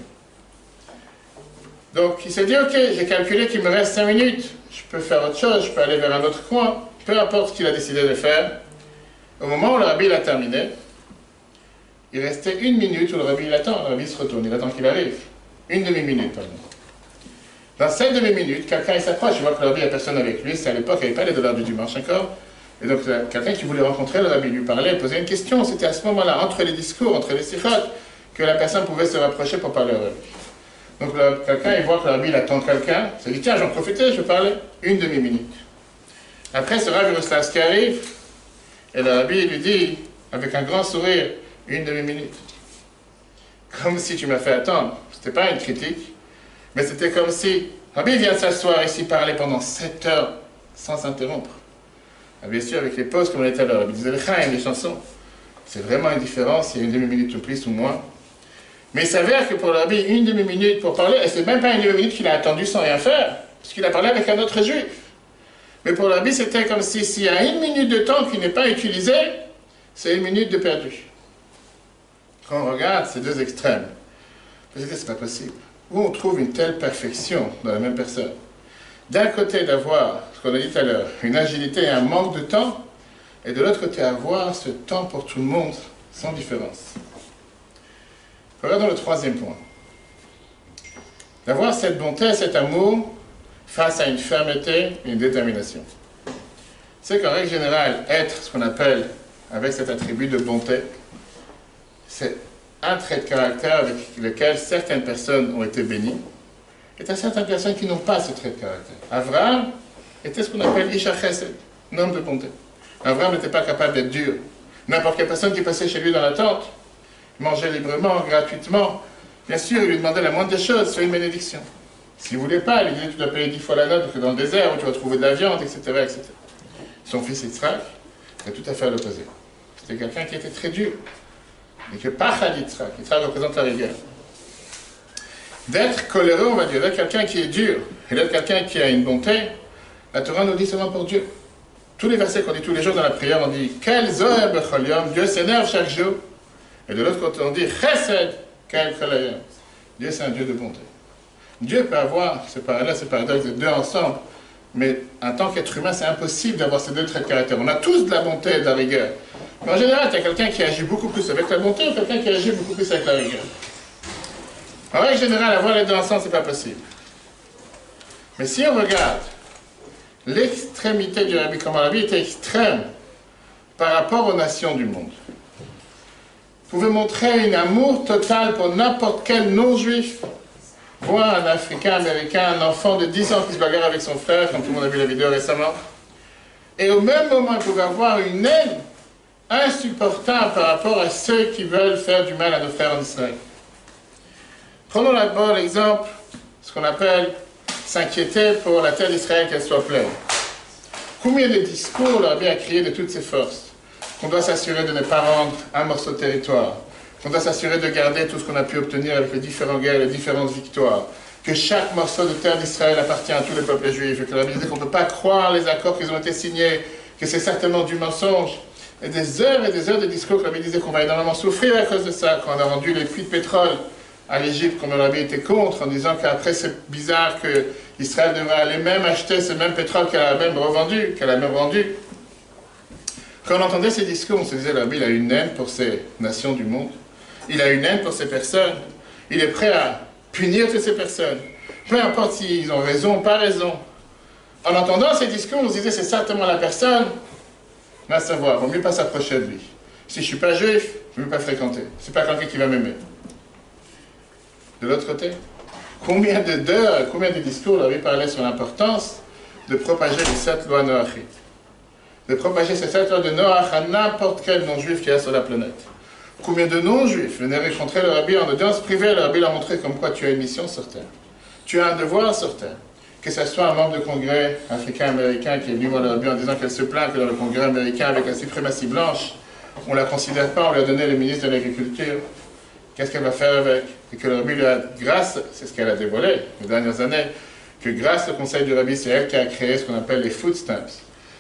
Donc il s'est dit, ok, j'ai calculé qu'il me reste 5 minutes, je peux faire autre chose, je peux aller vers un autre coin, peu importe ce qu'il a décidé de faire. Au moment où le Rabbi l'a terminé, il restait 1 minute où le Rabbi l'attend, le Rabbi se retourne, il attend qu'il arrive. 1 demi-minute, pardon. Dans cette demi-minute, quelqu'un s'approche, je vois que le Rabbi n'a personne avec lui, c'est à l'époque, il n'y avait pas les dollars du dimanche encore. Et donc quelqu'un qui voulait rencontrer le Rabbi lui parlait, posait une question, c'était à ce moment-là, entre les discours, entre les sikhot, que la personne pouvait se rapprocher pour parler au Rabbi. Donc quelqu'un, il voit que le Rabbi attend quelqu'un, il se dit, tiens, j'en profitais, je vais parler 1 demi-minute. Après, ce Rav Yaroslavsky arrive, et le Rabbi lui dit, avec un grand sourire, 1 demi-minute. Comme si tu m'as fait attendre. C'était pas une critique, mais c'était comme si Rabbi vient s'asseoir ici, parler pendant 7 heures, sans s'interrompre. Bien sûr, avec les pauses, comme on était à l'heure, Rabbi disait, les chansons, c'est vraiment une différence, il y a 1 demi-minute ou plus ou moins. Mais il s'avère que pour le Rabbi, 1 demi-minute pour parler, et c'est même pas 1 demi-minute qu'il a attendu sans rien faire, parce qu'il a parlé avec un autre juif. Mais pour le Rabbi, c'était comme si s'il y a 1 minute de temps qui n'est pas utilisée, c'est 1 minute de perdu. Quand on regarde ces deux extrêmes, vous dites, c'est pas possible. Où on trouve une telle perfection dans la même personne? D'un côté, d'avoir, ce qu'on a dit tout à l'heure, une agilité et un manque de temps, et de l'autre côté, avoir ce temps pour tout le monde, sans différence. Regardons le 3e point. D'avoir cette bonté, cet amour, face à une fermeté et une détermination. C'est qu'en règle générale, être ce qu'on appelle, avec cet attribut de bonté, c'est un trait de caractère avec lequel certaines personnes ont été bénies, et à certaines personnes qui n'ont pas ce trait de caractère. Abraham était ce qu'on appelle Isha Chesed, un homme de bonté. Abraham n'était pas capable d'être dur. N'importe quelle personne qui passait chez lui dans la tente, mangeait librement, gratuitement. Bien sûr, il lui demandait la moindre des choses, soit une bénédiction. S'il ne voulait pas, il lui disait, tu dois payer 10 fois la note, parce que dans le désert, où tu vas trouver de la viande, etc., etc. Son fils Yitzhak était tout à fait à l'opposé. C'était quelqu'un qui était très dur. Et que Pachad Yitzhak, Yitzhak représente la rigueur. D'être coléreux, on va dire, d'être quelqu'un qui est dur, et d'être quelqu'un qui a une bonté, la Torah nous dit seulement pour Dieu. Tous les versets qu'on dit tous les jours dans la prière, on dit Quel Zohar Bechol Yom, Dieu s'énerve chaque jour. Et de l'autre côté, on dit Chesed, Quel Cholayom. Dieu, c'est un Dieu de bonté. Dieu peut avoir ce parallèle, ce paradoxe de deux ensemble, mais en tant qu'être humain, c'est impossible d'avoir ces deux traits de caractère. On a tous de la bonté et de la rigueur. Mais en général, tu as quelqu'un qui agit beaucoup plus avec la bonté ou quelqu'un qui agit beaucoup plus avec la rigueur. En règle générale, avoir les deux ensemble, c'est pas possible. Mais si on regarde l'extrémité du Rabbi, comment la vie était extrême par rapport aux nations du monde, vous pouvez montrer un amour total pour n'importe quel non-juif. Voir un Africain, Américain, un enfant de 10 ans qui se bagarre avec son frère, comme tout le monde a vu la vidéo récemment. Et au même moment, il pouvait avoir une haine insupportable par rapport à ceux qui veulent faire du mal à nos frères en Israël. Prenons d'abord l'exemple, ce qu'on appelle s'inquiéter pour la terre d'Israël qu'elle soit pleine. Combien de discours le Rabbi a crié de toutes ses forces? Qu'on doit s'assurer de ne pas rendre un morceau de territoire, qu'on doit s'assurer de garder tout ce qu'on a pu obtenir avec les différentes guerres, les différentes victoires, que chaque morceau de terre d'Israël appartient à tous les peuples juifs, et que la Bible dit qu'on ne peut pas croire les accords qui ont été signés, que c'est certainement du mensonge. Et des heures de discours que le Rabbi disait qu'on va énormément souffrir à cause de ça, quand on a rendu les puits de pétrole à l'Égypte, comme le Rabbi était contre, en disant qu'après c'est bizarre qu'Israël devrait aller même acheter ce même pétrole qu'elle a même revendu, qu'elle a même rendu. Quand on entendait ces discours, on se disait, le Rabbi, il a une haine pour ces nations du monde. Il a une haine pour ces personnes. Il est prêt à punir toutes ces personnes. Peu importe s'ils ont raison ou pas raison. En entendant ces discours, on se disait, c'est certainement la personne, va savoir, il vaut mieux pas s'approcher de lui. Si je ne suis pas juif, je ne veux pas fréquenter. C'est pas quelqu'un qui va m'aimer. De l'autre côté, combien d'heures, combien de discours le Rabbi parlait sur l'importance de propager les 7 lois noachites. De propager ces 7 lois de Noach à n'importe quel non-juif qui est sur la planète. Combien de non-juifs venaient rencontrer le Rabbi en audience privée, le Rabbi leur montrait comme quoi tu as une mission sur terre. Tu as un devoir sur terre. Que ce soit un membre de congrès africain-américain qui est venu voir le Rabbi en disant qu'elle se plaint que dans le congrès américain, avec la suprématie blanche, on ne la considère pas, on lui a donné le ministre de l'Agriculture. Qu'est-ce qu'elle va faire avec? Et que le Rabbi lui a, grâce, c'est ce qu'elle a dévoilé les dernières années, que grâce au conseil du Rabbi, c'est elle qui a créé ce qu'on appelle les food stamps.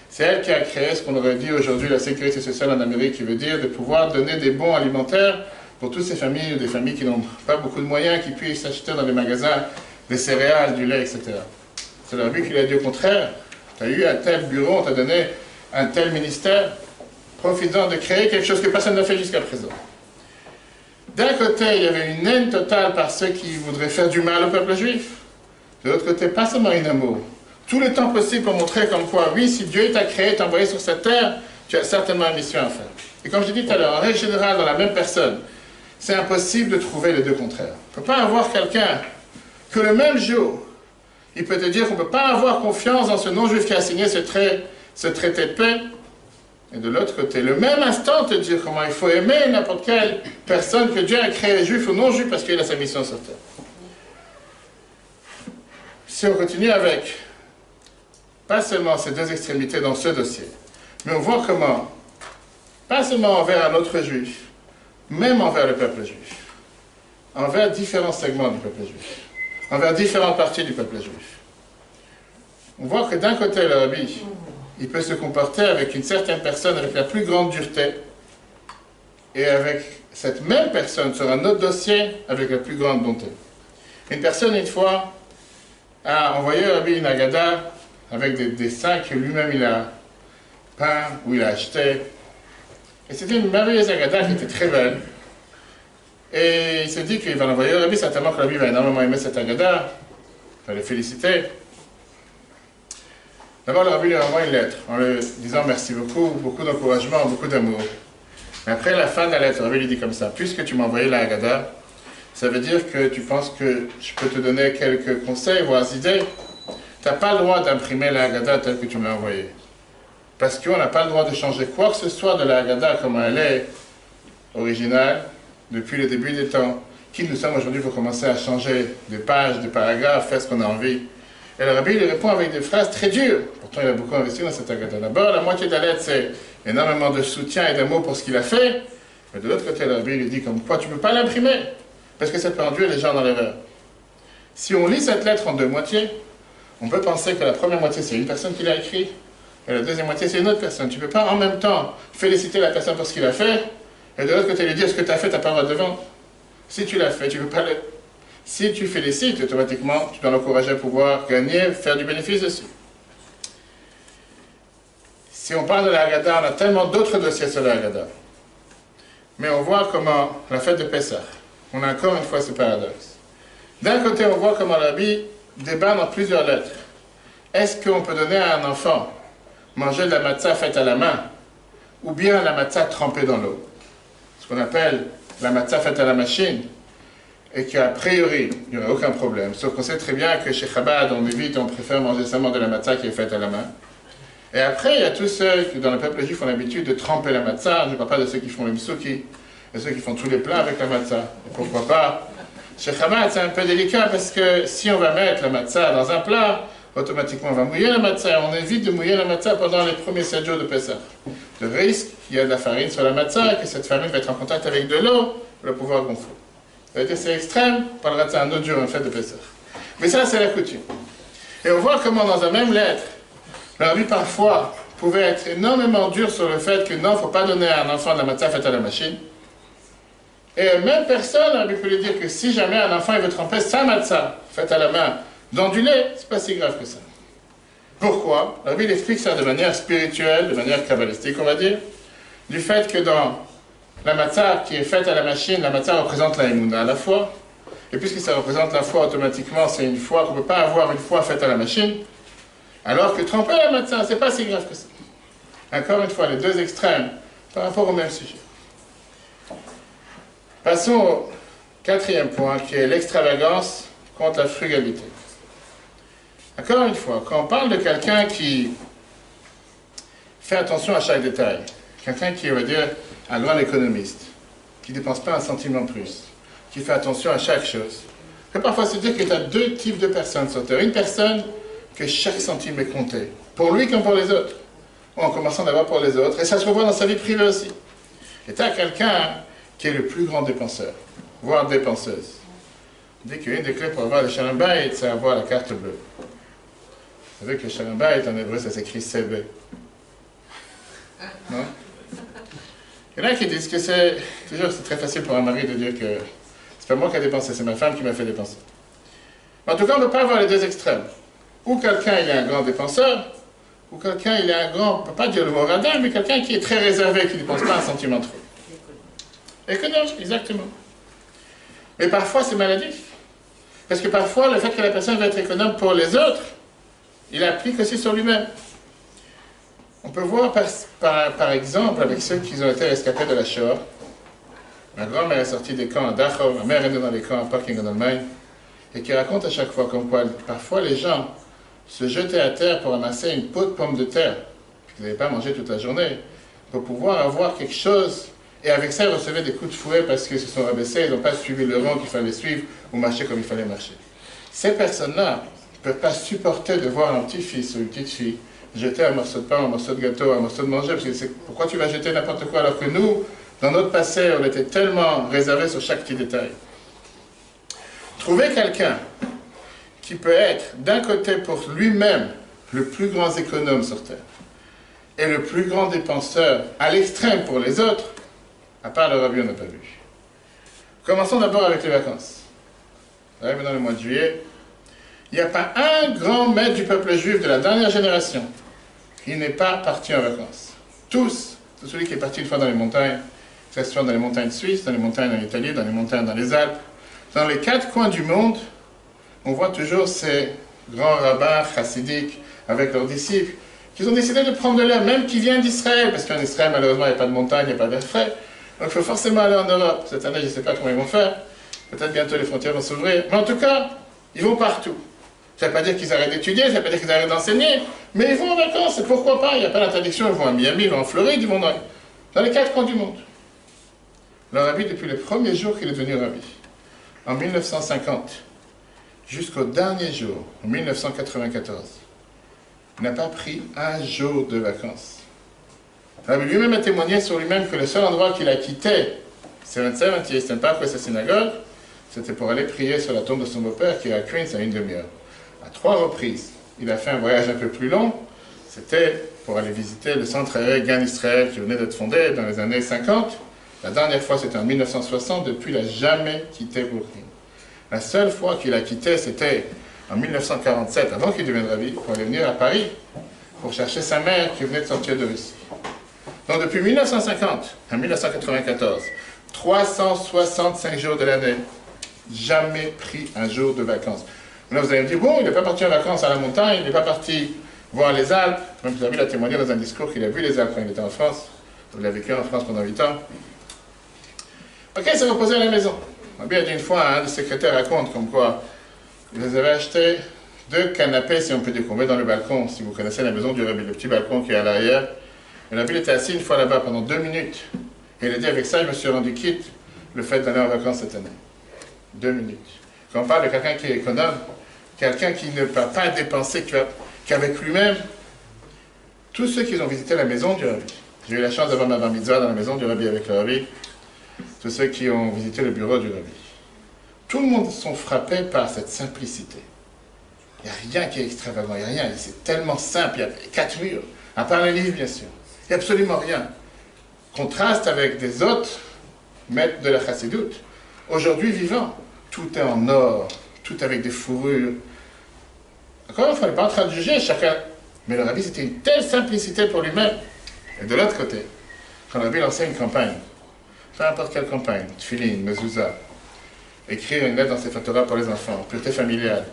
C'est elle qui a créé ce qu'on aurait dit aujourd'hui la sécurité sociale en Amérique, qui veut dire de pouvoir donner des bons alimentaires pour toutes ces familles, ou des familles qui n'ont pas beaucoup de moyens, qui puissent acheter dans les magasins des céréales, du lait, etc. C'est le Rabbi qui lui a dit au contraire, tu as eu un tel bureau, on t'a donné un tel ministère, profitant de créer quelque chose que personne n'a fait jusqu'à présent. D'un côté, il y avait une haine totale par ceux qui voudraient faire du mal au peuple juif. De l'autre côté, pas seulement un amour. Tout le temps possible pour montrer comme quoi, oui, si Dieu t'a créé, t'a envoyé sur cette terre, tu as certainement une mission à faire. Et comme je l'ai dit tout à l'heure, en règle générale, dans la même personne, c'est impossible de trouver les deux contraires. On ne peut pas avoir quelqu'un que le même jour, il peut te dire qu'on ne peut pas avoir confiance dans ce non-juif qui a signé ce traité de paix, et de l'autre côté, le même instant, te dire comment il faut aimer n'importe quelle personne que Dieu a créé, juif ou non-juif, parce qu'il a sa mission sur terre. Si on continue avec, pas seulement ces deux extrémités dans ce dossier, mais on voit comment, pas seulement envers un autre juif, même envers le peuple juif, envers différents segments du peuple juif, envers différentes parties du peuple juif. On voit que d'un côté, le Rabbi, il peut se comporter avec une certaine personne avec la plus grande dureté, et avec cette même personne sur un autre dossier avec la plus grande bonté. Une personne, une fois, a envoyé au Rabbi une agada avec des dessins que lui-même il a peints ou il a achetés. Et c'était une merveilleuse agada qui était très belle. Et il s'est dit qu'il va l'envoyer au Rabbi, certainement que le Rabbi va énormément aimer cette agada, il va le féliciter. D'abord, le Rabbi lui envoie une lettre en lui disant merci beaucoup, beaucoup d'encouragement, beaucoup d'amour. Mais après la fin de la lettre, le Rabbi lui dit comme ça, puisque tu m'as envoyé la agada, ça veut dire que tu penses que je peux te donner quelques conseils, voire idées. Tu n'as pas le droit d'imprimer la Haggadah telle que tu me l'as envoyée. Parce qu'on n'a pas le droit de changer quoi que ce soit de la Haggadah comme elle est originale depuis le début des temps. Qui nous sommes aujourd'hui pour commencer à changer des pages, des paragraphes, faire ce qu'on a envie. Et le Rabbi lui répond avec des phrases très dures. Pourtant, il a beaucoup investi dans cette Haggadah. D'abord, la moitié de la lettre, c'est énormément de soutien et d'amour pour ce qu'il a fait. Mais de l'autre côté, le Rabbi lui dit comme quoi tu ne peux pas l'imprimer. Parce que ça peut induire les gens dans l'erreur. Si on lit cette lettre en deux moitiés, on peut penser que la première moitié, c'est une personne qui l'a écrit, et la deuxième moitié, c'est une autre personne. Tu ne peux pas en même temps féliciter la personne pour ce qu'il a fait, et de l'autre côté lui dire ce que tu as fait, tu n'as pas le droit de vendre. Si tu l'as fait, tu ne peux pas le... Si tu félicites, automatiquement, tu dois l'encourager à pouvoir gagner, faire du bénéfice dessus. Si on parle de la Haggadah, on a tellement d'autres dossiers sur la Haggadah. Mais on voit comment la fête de Pessah, on a encore une fois ce paradoxe. D'un côté, on voit comment le Rabbi débat dans plusieurs lettres. Est-ce qu'on peut donner à un enfant manger de la matzah faite à la main, ou bien la matzah trempée dans l'eau? Ce qu'on appelle la matzah faite à la machine, et qu'a priori, il n'y aurait aucun problème. Sauf qu'on sait très bien que chez Chabad, on évite, on préfère manger seulement de la matzah qui est faite à la main. Et après, il y a tous ceux qui, dans le peuple juif, ont l'habitude de tremper la matzah. Je ne parle pas de ceux qui font le misuki, et ceux qui font tous les plats avec la matzah. Et pourquoi pas? Chez Chabad, c'est un peu délicat parce que si on va mettre la matzah dans un plat, automatiquement on va mouiller la matzah. On évite de mouiller la matzah pendant les premiers 7 jours de Pessah. Le risque qu'il y a de la farine sur la matzah et que cette farine va être en contact avec de l'eau pour le pouvoir gonfler. C'est extrême, on parlera de ça un autre jour en fait de Pessah. Mais ça, c'est la coutume. Et on voit comment dans la même lettre, le Rabbi parfois pouvait être énormément dur sur le fait que non, il ne faut pas donner à un enfant de la matzah faite à la machine. Et même personne aurait pu lui dire que si jamais un enfant il veut tremper sa matzah faite à la main dans du lait, c'est pas si grave que ça. Pourquoi? La Bible explique ça de manière spirituelle, de manière kabbalistique, on va dire, du fait que dans la matzah qui est faite à la machine, la matzah représente la émouna, la foi. Et puisque ça représente la foi, automatiquement, c'est une foi qu'on ne peut pas avoir une foi faite à la machine. Alors que tremper la matzah, c'est pas si grave que ça. Encore une fois, les deux extrêmes par rapport au même sujet. Passons au quatrième point, qui est l'extravagance contre la frugalité. Encore une fois, quand on parle de quelqu'un qui fait attention à chaque détail, quelqu'un qui, on va dire, un grand économiste, qui ne dépense pas un centime en plus, qui fait attention à chaque chose, on peut parfois se dire qu'il y a deux types de personnes sur Terre. Une personne que chaque centime est compté, pour lui comme pour les autres, ou en commençant d'abord pour les autres, et ça se revoit dans sa vie privée aussi. Et tu as quelqu'un qui est le plus grand dépenseur, voire dépenseuse. On dit qu'une des clés pour avoir le shalom bayit, c'est avoir la carte bleue. Vous savez que le shalom bayit, en hébreu, ça s'écrit CB. Non? Il y en a qui disent que c'est très facile pour un mari de dire que c'est pas moi qui ai dépensé, c'est ma femme qui m'a fait dépenser. Mais en tout cas, on ne peut pas avoir les deux extrêmes. Ou quelqu'un, il est un grand dépenseur, ou quelqu'un, il est un grand, on ne peut pas dire le mot radin, mais quelqu'un qui est très réservé, qui ne dépense pas un centime trop. Économe, exactement. Mais parfois, c'est maladif. Parce que parfois, le fait que la personne va être économe pour les autres, il applique aussi sur lui-même. On peut voir par exemple avec ceux qui ont été rescapés de la Shoah. Ma grand-mère est sortie des camps à Dachau, ma mère est dans les camps à Parking en Allemagne, et qui raconte à chaque fois comme quoi parfois les gens se jetaient à terre pour ramasser une peau de pomme de terre, qu'ils n'avaient pas mangé toute la journée, pour pouvoir avoir quelque chose. Et avec ça, ils recevaient des coups de fouet parce qu'ils se sont rabaissés, ils n'ont pas suivi le rang qu'il fallait suivre ou marcher comme il fallait marcher. Ces personnes-là ne peuvent pas supporter de voir un petit-fils ou une petite-fille jeter un morceau de pain, un morceau de gâteau, un morceau de manger, parce que pourquoi tu vas jeter n'importe quoi alors que nous, dans notre passé, on était tellement réservés sur chaque petit détail. Trouver quelqu'un qui peut être d'un côté pour lui-même le plus grand économe sur Terre et le plus grand dépenseur à l'extrême pour les autres, à part le Rabbi, on n'a pas vu. Commençons d'abord avec les vacances. Vous savez, dans le mois de juillet, il n'y a pas un grand maître du peuple juif de la dernière génération qui n'est pas parti en vacances. Tous, c'est celui qui est parti une fois dans les montagnes, que ce soit dans les montagnes suisses, dans les montagnes en Italie, dans les montagnes dans les Alpes, dans les quatre coins du monde, on voit toujours ces grands rabbins chassidiques avec leurs disciples qui ont décidé de prendre de l'air, même qui viennent d'Israël, parce qu'en Israël, malheureusement, il n'y a pas de montagne, il n'y a pas d'air frais. Donc il faut forcément aller en Europe. Cette année, je ne sais pas comment ils vont faire. Peut-être bientôt les frontières vont s'ouvrir. Mais en tout cas, ils vont partout. Ça ne veut pas dire qu'ils arrêtent d'étudier, ça ne veut pas dire qu'ils arrêtent d'enseigner, mais ils vont en vacances, et pourquoi pas? Il n'y a pas d'interdiction, ils vont à Miami, ils vont en Floride, ils vont dans les quatre coins du monde. Le rabbi, depuis le premier jour qu'il est devenu rabbi, en 1950, jusqu'au dernier jour, en 1994, n'a pas pris un jour de vacances. Le rabbi lui-même a témoigné sur lui-même que le seul endroit qu'il a quitté, 77, Eastern Park, sa synagogue, c'était pour aller prier sur la tombe de son beau-père qui est à Queens à une demi-heure. À 3 reprises, il a fait un voyage un peu plus long. C'était pour aller visiter le centre aéré Gan Israël qui venait d'être fondé dans les années 50. La dernière fois, c'était en 1960. Depuis, il n'a jamais quitté Brooklyn. La seule fois qu'il a quitté, c'était en 1947, avant qu'il devienne rabbi, pour aller venir à Paris, pour chercher sa mère qui venait de sortir de Russie. Donc, depuis 1950 à 1994, 365 jours de l'année, jamais pris un jour de vacances. Là, vous allez me dire, bon, il n'est pas parti en vacances à la montagne, il n'est pas parti voir les Alpes. Même vous avez vu, il a témoigné dans un discours qu'il a vu les Alpes quand il était en France. Il a vécu en France pendant 8 ans. Ok, il s'est reposé à la maison. Il a dit une fois, un des secrétaires raconte comme quoi ils avaient acheté 2 canapés, si on peut dire, qu'on met dans le balcon, si vous connaissez la maison du rabbi, le petit balcon qui est à l'arrière. Et le rabbi était assis une fois là-bas pendant 2 minutes. Et il a dit, avec ça, je me suis rendu quitte le fait d'aller en vacances cette année. 2 minutes. Quand on parle de quelqu'un qui est économe, quelqu'un qui ne peut pas dépenser qu'avec lui-même, tous ceux qui ont visité la maison du rabbi, j'ai eu la chance d'avoir ma bar mitzvah dans la maison du rabbi avec le rabbi, tous ceux qui ont visité le bureau du rabbi, tout le monde sont frappés par cette simplicité. Il n'y a rien qui est extravagant, il n'y a rien, c'est tellement simple, il y a 4 murs, À part les livres, bien sûr. Il n'y a absolument rien. Contraste avec des autres maîtres de la chassidoute. Aujourd'hui vivant, tout est en or, tout avec des fourrures. Encore une fois, on n'est pas en train de juger chacun. Mais le rabbi, c'était une telle simplicité pour lui-même. Et de l'autre côté, quand le rabbi lançait une campagne, peu importe quelle campagne, tfilin, mezouza, écrire une lettre dans ses Torah pour les enfants, pureté familiale,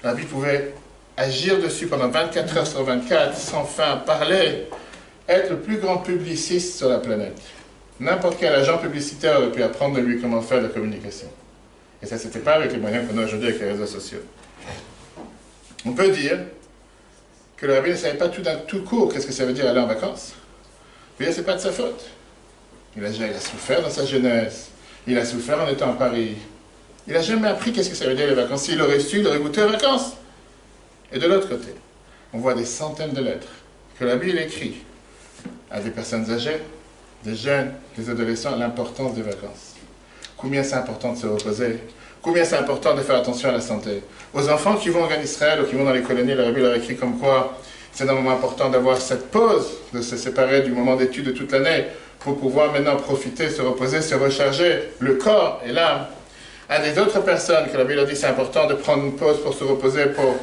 le rabbi pouvait agir dessus pendant 24 heures sur 24, sans fin, parler, être le plus grand publiciste sur la planète. N'importe quel agent publicitaire aurait pu apprendre de lui comment faire de la communication. Et ça ne s'était pas avec les moyens qu'on a aujourd'hui avec les réseaux sociaux. On peut dire que le rabbi ne savait pas tout court qu'est-ce que ça veut dire aller en vacances. Mais ce n'est pas de sa faute. Il a souffert dans sa jeunesse. Il a souffert en étant à Paris. Il n'a jamais appris qu'est-ce que ça veut dire les vacances. S'il aurait su, il aurait goûté aux vacances. Et de l'autre côté, on voit des centaines de lettres que le rabbi écrit à des personnes âgées, des jeunes, des adolescents, l'importance des vacances. Combien c'est important de se reposer, combien c'est important de faire attention à la santé. Aux enfants qui vont en Israël ou qui vont dans les colonies, le rabbi leur écrit comme quoi c'est un moment important d'avoir cette pause, de se séparer du moment d'études de toute l'année pour pouvoir maintenant profiter, se reposer, se recharger, le corps et l'âme. À des autres personnes que le rabbi leur dit c'est important de prendre une pause pour se reposer, pour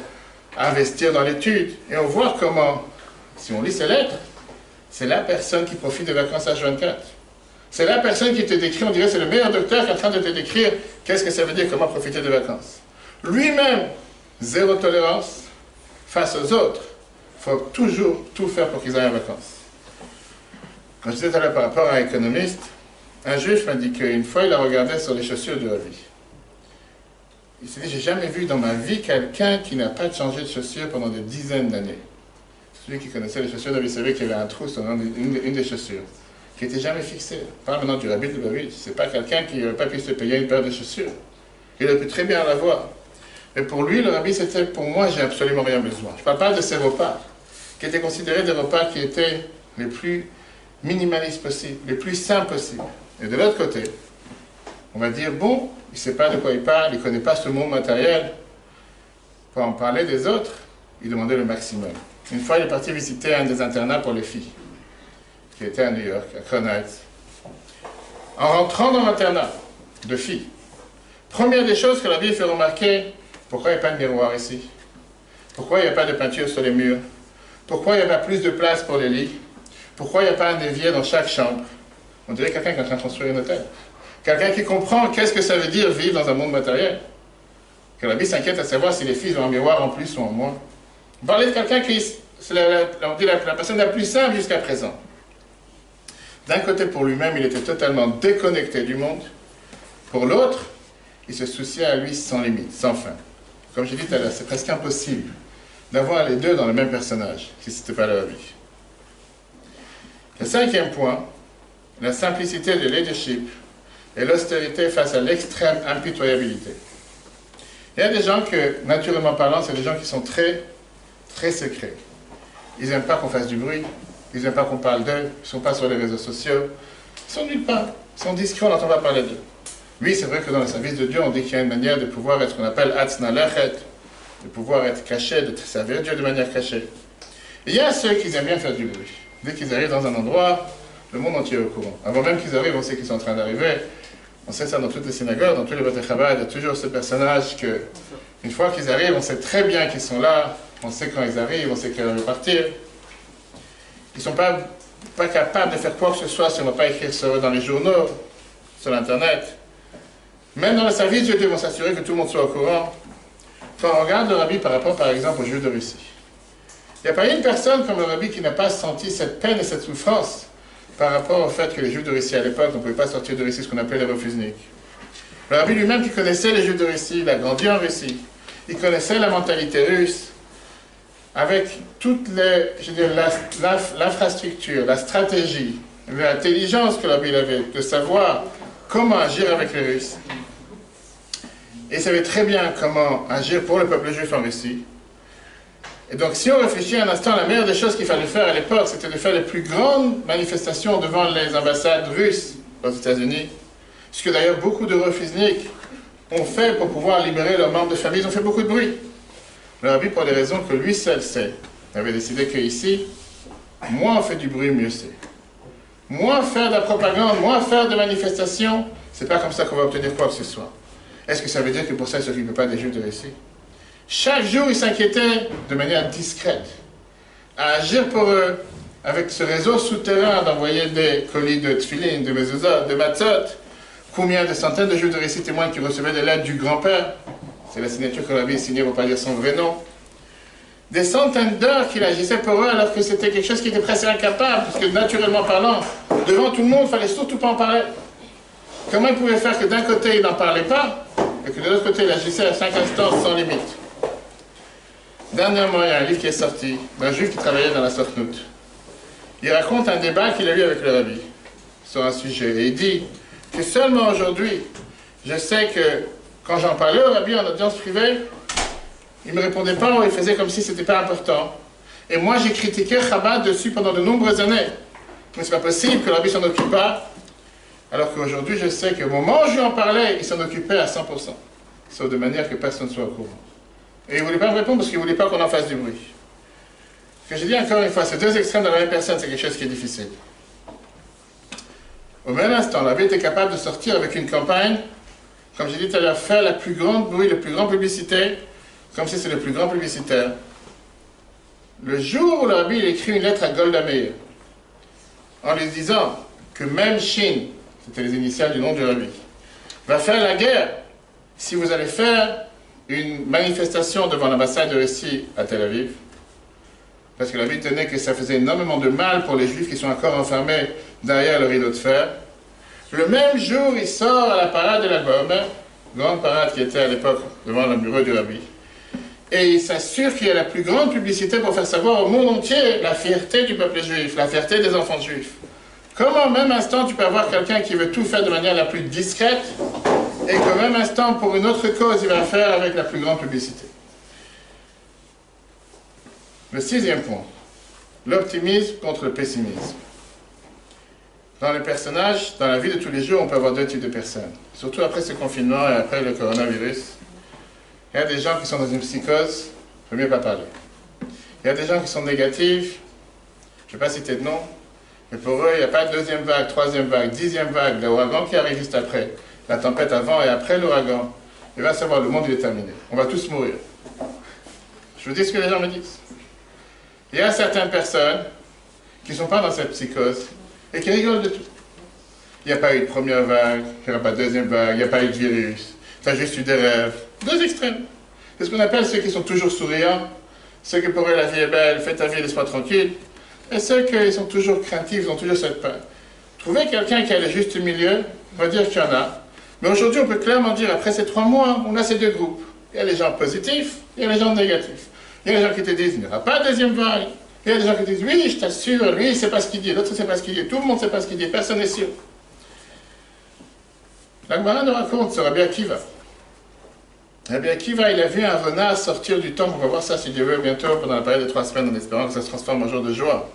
investir dans l'étude. Et on voit comment, si on lit ces lettres, c'est la personne qui profite des vacances H24. C'est la personne qui te décrit, on dirait c'est le meilleur docteur qui est en train de te décrire qu'est-ce que ça veut dire, comment profiter des vacances. Lui-même, zéro tolérance face aux autres. Il faut toujours tout faire pour qu'ils aillent en vacances. Quand je disais tout à l'heure par rapport à un économiste, un juif m'a dit qu'une fois il a regardé sur les chaussures du rabbi. Il s'est dit, j'ai jamais vu dans ma vie quelqu'un qui n'a pas changé de chaussures pendant des dizaines d'années. Celui qui connaissait les chaussures, il savait qu'il y avait un trou sur une des chaussures, qui n'était jamais fixée. Parle maintenant du rabbi de Babylone. C'est pas quelqu'un qui n'aurait pas pu se payer une paire de chaussures. Il aurait pu très bien l'avoir. Mais pour lui, le rabbi, c'était, pour moi, j'ai absolument rien besoin. Je ne parle pas de ces repas, qui étaient considérés des repas qui étaient les plus minimalistes possibles, les plus simples possibles. Et de l'autre côté, on va dire, bon, il ne sait pas de quoi il parle, il ne connaît pas ce monde matériel. Pour en parler des autres, il demandait le maximum. Une fois, il est parti visiter un des internats pour les filles, qui était à New York, à Crown Heights. En rentrant dans l'internat de filles, première des choses que la vie fait remarquer, pourquoi il n'y a pas de miroir ici? Pourquoi il n'y a pas de peinture sur les murs? Pourquoi il n'y a pas plus de place pour les lits? Pourquoi il n'y a pas un évier dans chaque chambre? On dirait quelqu'un qui est en train de construire un hôtel. Quelqu'un qui comprend qu'est-ce que ça veut dire vivre dans un monde matériel. Que la vie s'inquiète à savoir si les filles ont un miroir en plus ou en moins. On parlait de quelqu'un qui est la personne la plus simple jusqu'à présent. D'un côté, pour lui-même, il était totalement déconnecté du monde. Pour l'autre, il se souciait à lui sans limite, sans fin. Comme j'ai dit tout à l'heure, c'est presque impossible d'avoir les deux dans le même personnage, si ce n'était pas leur vie. Le cinquième point, la simplicité du leadership et l'austérité face à l'extrême impitoyabilité. Il y a des gens que, naturellement parlant, c'est des gens qui sont très, très secrets. Ils n'aiment pas qu'on fasse du bruit, ils n'aiment pas qu'on parle d'eux, ils ne sont pas sur les réseaux sociaux, ils sont nulle part, ils sont discrets, on n'entend pas parler d'eux. Oui, c'est vrai que dans le service de Dieu, on dit qu'il y a une manière de pouvoir être ce qu'on appelle atzna lechet, de pouvoir être caché, de servir Dieu de manière cachée. Et il y a ceux qui aiment bien faire du bruit. Dès qu'ils arrivent dans un endroit, le monde entier est au courant. Avant même qu'ils arrivent, on sait qu'ils sont en train d'arriver. On sait ça dans toutes les synagogues, dans tous les Beth Chabad, il y a toujours ce personnage que, une fois qu'ils arrivent, on sait très bien qu'ils sont là, on sait quand ils arrivent, on sait qu'ils vont partir. Ils ne sont pas capables de faire quoi que ce soit si on ne va pas écrire ça dans les journaux, sur l'Internet. Même dans le service, Dieu vont s'assurer que tout le monde soit au courant. Quand on regarde le rabbi par rapport, par exemple, aux Juifs de Russie, il n'y a pas une personne comme le rabbi qui n'a pas senti cette peine et cette souffrance par rapport au fait que les Juifs de Russie, à l'époque, on ne pouvait pas sortir de Russie, ce qu'on appelait les refusniks. Le rabbi lui-même qui connaissait les Juifs de Russie, il a grandi en Russie, il connaissait la mentalité russe, avec toute l'infrastructure, la stratégie, l'intelligence que le rabbi avait, de savoir comment agir avec les Russes. Et il savait très bien comment agir pour le peuple juif en Russie. Et donc, si on réfléchit un instant, la meilleure des choses qu'il fallait faire à l'époque, c'était de faire les plus grandes manifestations devant les ambassades russes aux États-Unis. Ce que d'ailleurs beaucoup de refusniks ont fait pour pouvoir libérer leurs membres de famille. Ils ont fait beaucoup de bruit. Le rabbi, pour des raisons que lui seul sait, avait décidé qu'ici, moins on fait du bruit, mieux c'est. Moins faire de la propagande, moins faire de manifestations, c'est pas comme ça qu'on va obtenir quoi que ce soit. Est-ce que ça veut dire que pour ça, il ne s'occupe pas des Juifs de récit? Chaque jour, il s'inquiétait de manière discrète à agir pour eux, avec ce réseau souterrain d'envoyer des colis de tefilin, de mezuzot, de matzot. Combien de centaines de Juifs de récit témoignent qui recevaient de l'aide du grand-père? C'est la signature que Rabbi signait pour ne pas dire son vrai nom. Des centaines d'heures qu'il agissait pour eux alors que c'était quelque chose qui était presque incapable, parce que naturellement parlant, devant tout le monde, il ne fallait surtout pas en parler. Comment il pouvait faire que d'un côté il n'en parlait pas, et que de l'autre côté il agissait à 5 instances sans limite? Dernièrement, il y a un livre qui est sorti d'un juif qui travaillait dans la Sortnout. Il raconte un débat qu'il a eu avec le rabbi sur un sujet, et il dit que seulement aujourd'hui, je sais que quand j'en parlais au rabbi en audience privée, il ne me répondait pas ou il faisait comme si ce n'était pas important. Et moi, j'ai critiqué Chabad dessus pendant de nombreuses années. Mais ce n'est pas possible que le rabbi s'en occupe pas. Alors qu'aujourd'hui, je sais qu'au moment où je lui en parlais, il s'en occupait à 100%. Sauf de manière que personne ne soit au courant. Et il ne voulait pas me répondre parce qu'il ne voulait pas qu'on en fasse du bruit. Ce que je dis encore une fois, ces deux extrêmes de la même personne, c'est quelque chose qui est difficile. Au même instant, la vie était capable de sortir avec une campagne, comme j'ai dit tout à l'heure, faire la plus grande bruit, la plus grande publicité, comme si c'est le plus grand publicitaire. Le jour où le rabbi écrit une lettre à Golda Meir, en lui disant que même Shin, c'était les initiales du nom du rabbi, va faire la guerre si vous allez faire une manifestation devant l'ambassade de Russie à Tel Aviv, parce que la vie tenait que ça faisait énormément de mal pour les Juifs qui sont encore enfermés derrière le rideau de fer. Le même jour, il sort à la parade de la Gomer, grande parade qui était à l'époque devant le bureau du rabbi, et il s'assure qu'il y a la plus grande publicité pour faire savoir au monde entier la fierté du peuple juif, la fierté des enfants juifs. Comment au même instant tu peux avoir quelqu'un qui veut tout faire de manière la plus discrète et qu'au même instant, pour une autre cause, il va faire avec la plus grande publicité? Le sixième point, l'optimisme contre le pessimisme. Dans les personnages, dans la vie de tous les jours, on peut avoir deux types de personnes. Surtout après ce confinement et après le coronavirus. Il y a des gens qui sont dans une psychose, il ne faut mieux pas parler. Il y a des gens qui sont négatifs, je ne vais pas citer de nom, mais pour eux, il n'y a pas de deuxième vague, troisième vague, 10e vague, l'ouragan qui arrive juste après, la tempête avant et après l'ouragan. Il va savoir, le monde il est terminé. On va tous mourir. Je vous dis ce que les gens me disent. Il y a certaines personnes qui ne sont pas dans cette psychose et qui rigolent de tout. Il n'y a pas eu de première vague, il n'y aura pas de deuxième vague, il n'y a pas eu de virus. Tu as juste eu des rêves. Deux extrêmes. C'est ce qu'on appelle ceux qui sont toujours souriants, ceux que pour eux la vie est belle, fais ta vie, laisse-moi tranquille, et ceux qui sont toujours craintifs, ils ont toujours cette peur. Trouver quelqu'un qui a le juste milieu, on va dire qu'il y en a. Mais aujourd'hui, on peut clairement dire, après ces 3 mois, on a ces deux groupes. Il y a les gens positifs, il y a les gens négatifs. Il y a les gens qui te disent, il n'y aura pas de deuxième vague. Il y a des gens qui te disent, oui, je t'assure, lui, il ne sait pas ce qu'il dit, l'autre ne sait pas ce qu'il dit, tout le monde ne sait pas ce qu'il dit, personne n'est sûr. La Gemara nous raconte sur Rabbi Akiva. Rabbi Akiva, il a vu un renard sortir du temple. On va voir ça, si Dieu veut, bientôt, pendant la période de 3 semaines, en espérant que ça se transforme en jour de joie.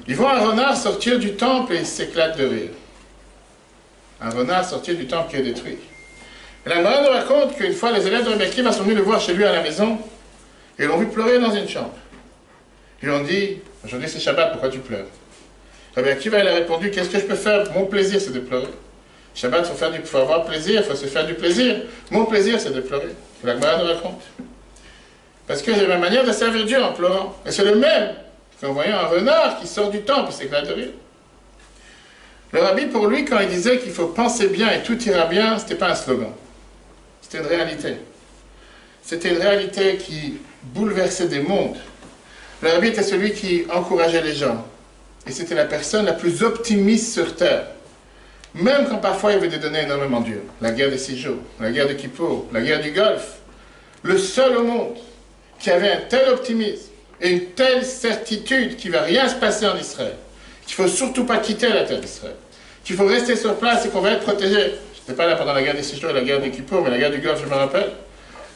Ils voient un renard sortir du temple et ils s'éclatent de rire. Un renard sortir du temple qui est détruit. Et la Gemara nous raconte qu'une fois, les élèves de Rabbi Akiva sont venus le voir chez lui à la maison et l'ont vu pleurer dans une chambre. Ils lui ont dit, aujourd'hui c'est Shabbat, pourquoi tu pleures? Rabbi Akiva, il a répondu, qu'est-ce que je peux faire? Mon plaisir, c'est de pleurer. Shabbat, il faut avoir plaisir, il faut se faire du plaisir. Mon plaisir, c'est de pleurer. C'est la Gemara nous raconte. Parce que j'ai ma manière de servir Dieu en pleurant. Et c'est le même qu'en voyant un renard qui sort du temple et s'éclate de rire. Le rabbi, pour lui, quand il disait qu'il faut penser bien et tout ira bien, ce n'était pas un slogan. C'était une réalité. C'était une réalité qui bouleversait des mondes. Le rabbi était celui qui encourageait les gens. Et c'était la personne la plus optimiste sur terre. Même quand parfois il y avait des données énormément dures. La guerre des 6 jours, la guerre de Kippour, la guerre du Golfe. Le seul au monde qui avait un tel optimisme et une telle certitude qu'il ne va rien se passer en Israël. Qu'il ne faut surtout pas quitter la terre d'Israël. Qu'il faut rester sur place et qu'on va être protégé. Je n'étais pas là pendant la guerre des 6 jours et la guerre de Kippour, mais la guerre du Golfe, je me rappelle.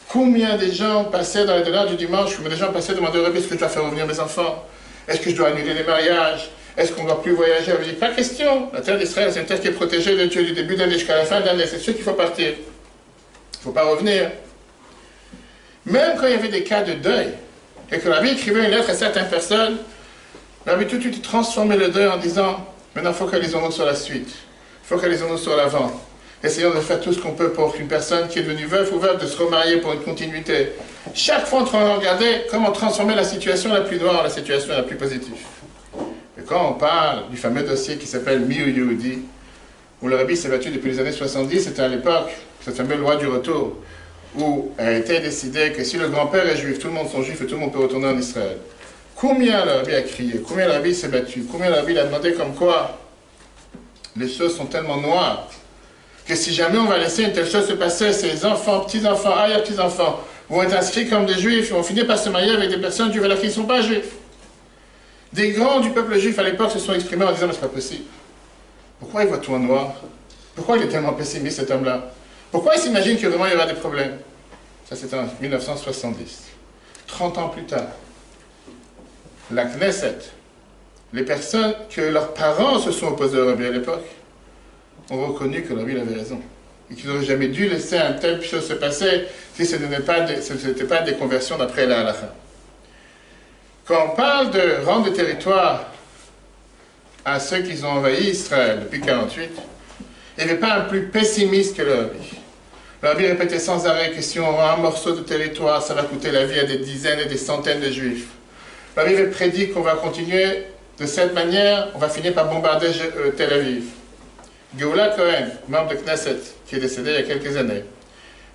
Combien de gens passaient dans les donneurs du dimanche, combien de gens passaient demander au rabbi, est-ce que je dois faire revenir mes enfants? Est-ce que je dois annuler les mariages? Est-ce qu'on ne doit plus voyager? On me dit, pas question. La terre d'Israël, c'est une terre qui est protégée de Dieu du début d'année jusqu'à la fin de l'année. C'est sûr qu'il faut partir. Il ne faut pas revenir. Même quand il y avait des cas de deuil, et que la vie écrivait une lettre à certaines personnes, Le rabbi tout de suite transformait le deuil en disant, maintenant focalisons-nous sur la suite, focalisons-nous sur l'avant. Essayons de faire tout ce qu'on peut pour qu'une personne qui est devenue veuve ou veuve de se remarier pour une continuité. Chaque fois, on regardait comment transformer la situation la plus noire en la situation la plus positive. Et quand on parle du fameux dossier qui s'appelle Miu Yehudi, où le rabbi s'est battu depuis les années 70, c'était à l'époque, cette fameuse loi du retour, où a été décidé que si le grand-père est juif, tout le monde sont juifs et tout le monde peut retourner en Israël. Combien le rabbi a crié, combien le rabbi s'est battu, combien le rabbi a demandé comme quoi les choses sont tellement noires que si jamais on va laisser une telle chose se passer, ces enfants, petits-enfants, arrière-petits-enfants vont être inscrits comme des juifs et vont finir par se marier avec des personnes juives alors qu'ils ne sont pas juifs. Des grands du peuple juif à l'époque se sont exprimés en disant mais c'est pas possible. Pourquoi il voit tout en noir? Pourquoi il est tellement pessimiste cet homme-là? Pourquoi il s'imagine que vraiment il y aura des problèmes? Ça c'était en 1970. 30 ans plus tard, la Knesset, les personnes que leurs parents se sont opposés au rabbi à l'époque, ont reconnu que le rabbi avait raison. Et qu'ils n'auraient jamais dû laisser un tel chose se passer si ce n'était pas des conversions d'après la halakha. Quand on parle de rendre des territoires à ceux qui ont envahi Israël depuis 1948, il n'y avait pas un plus pessimiste que le rabbi. Le rabbi répétait sans arrêt que si on aura un morceau de territoire, ça va coûter la vie à des dizaines et des centaines de juifs. Le rabbi avait prédit qu'on va continuer de cette manière, on va finir par bombarder Tel Aviv. Geoula Cohen, membre de Knesset, qui est décédé il y a quelques années,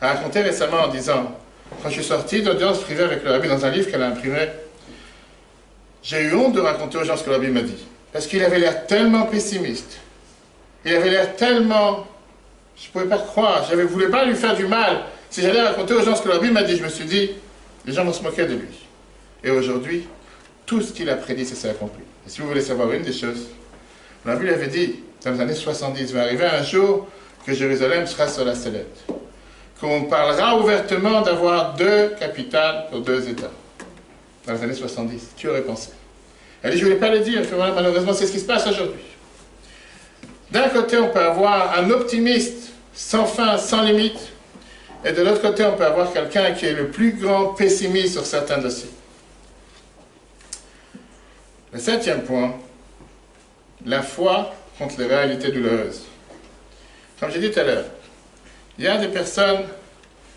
a raconté récemment en disant, quand je suis sorti d'audience privée avec le rabbi dans un livre qu'elle a imprimé, j'ai eu honte de raconter aux gens ce que le rabbi m'a dit. Parce qu'il avait l'air tellement pessimiste. Il avait l'air tellement... Je ne pouvais pas croire. Je ne voulais pas lui faire du mal. Si j'allais raconter aux gens ce que le rabbi m'a dit, je me suis dit, les gens vont se moquer de lui. Et aujourd'hui, tout ce qu'il a prédit, ça s'est accompli. Et si vous voulez savoir une des choses, le rabbi lui avait dit, dans les années 70, il va arriver un jour que Jérusalem sera sur la sellette. Qu'on parlera ouvertement d'avoir 2 capitales pour 2 États. Dans les années 70. Qui aurait pensé? Elle dit, je ne voulais pas le dire, voilà, malheureusement, c'est ce qui se passe aujourd'hui. D'un côté, on peut avoir un optimiste sans fin, sans limite, et de l'autre côté, on peut avoir quelqu'un qui est le plus grand pessimiste sur certains dossiers. Le 7e point, la foi contre les réalités douloureuses. Comme j'ai dit tout à l'heure, il y a des personnes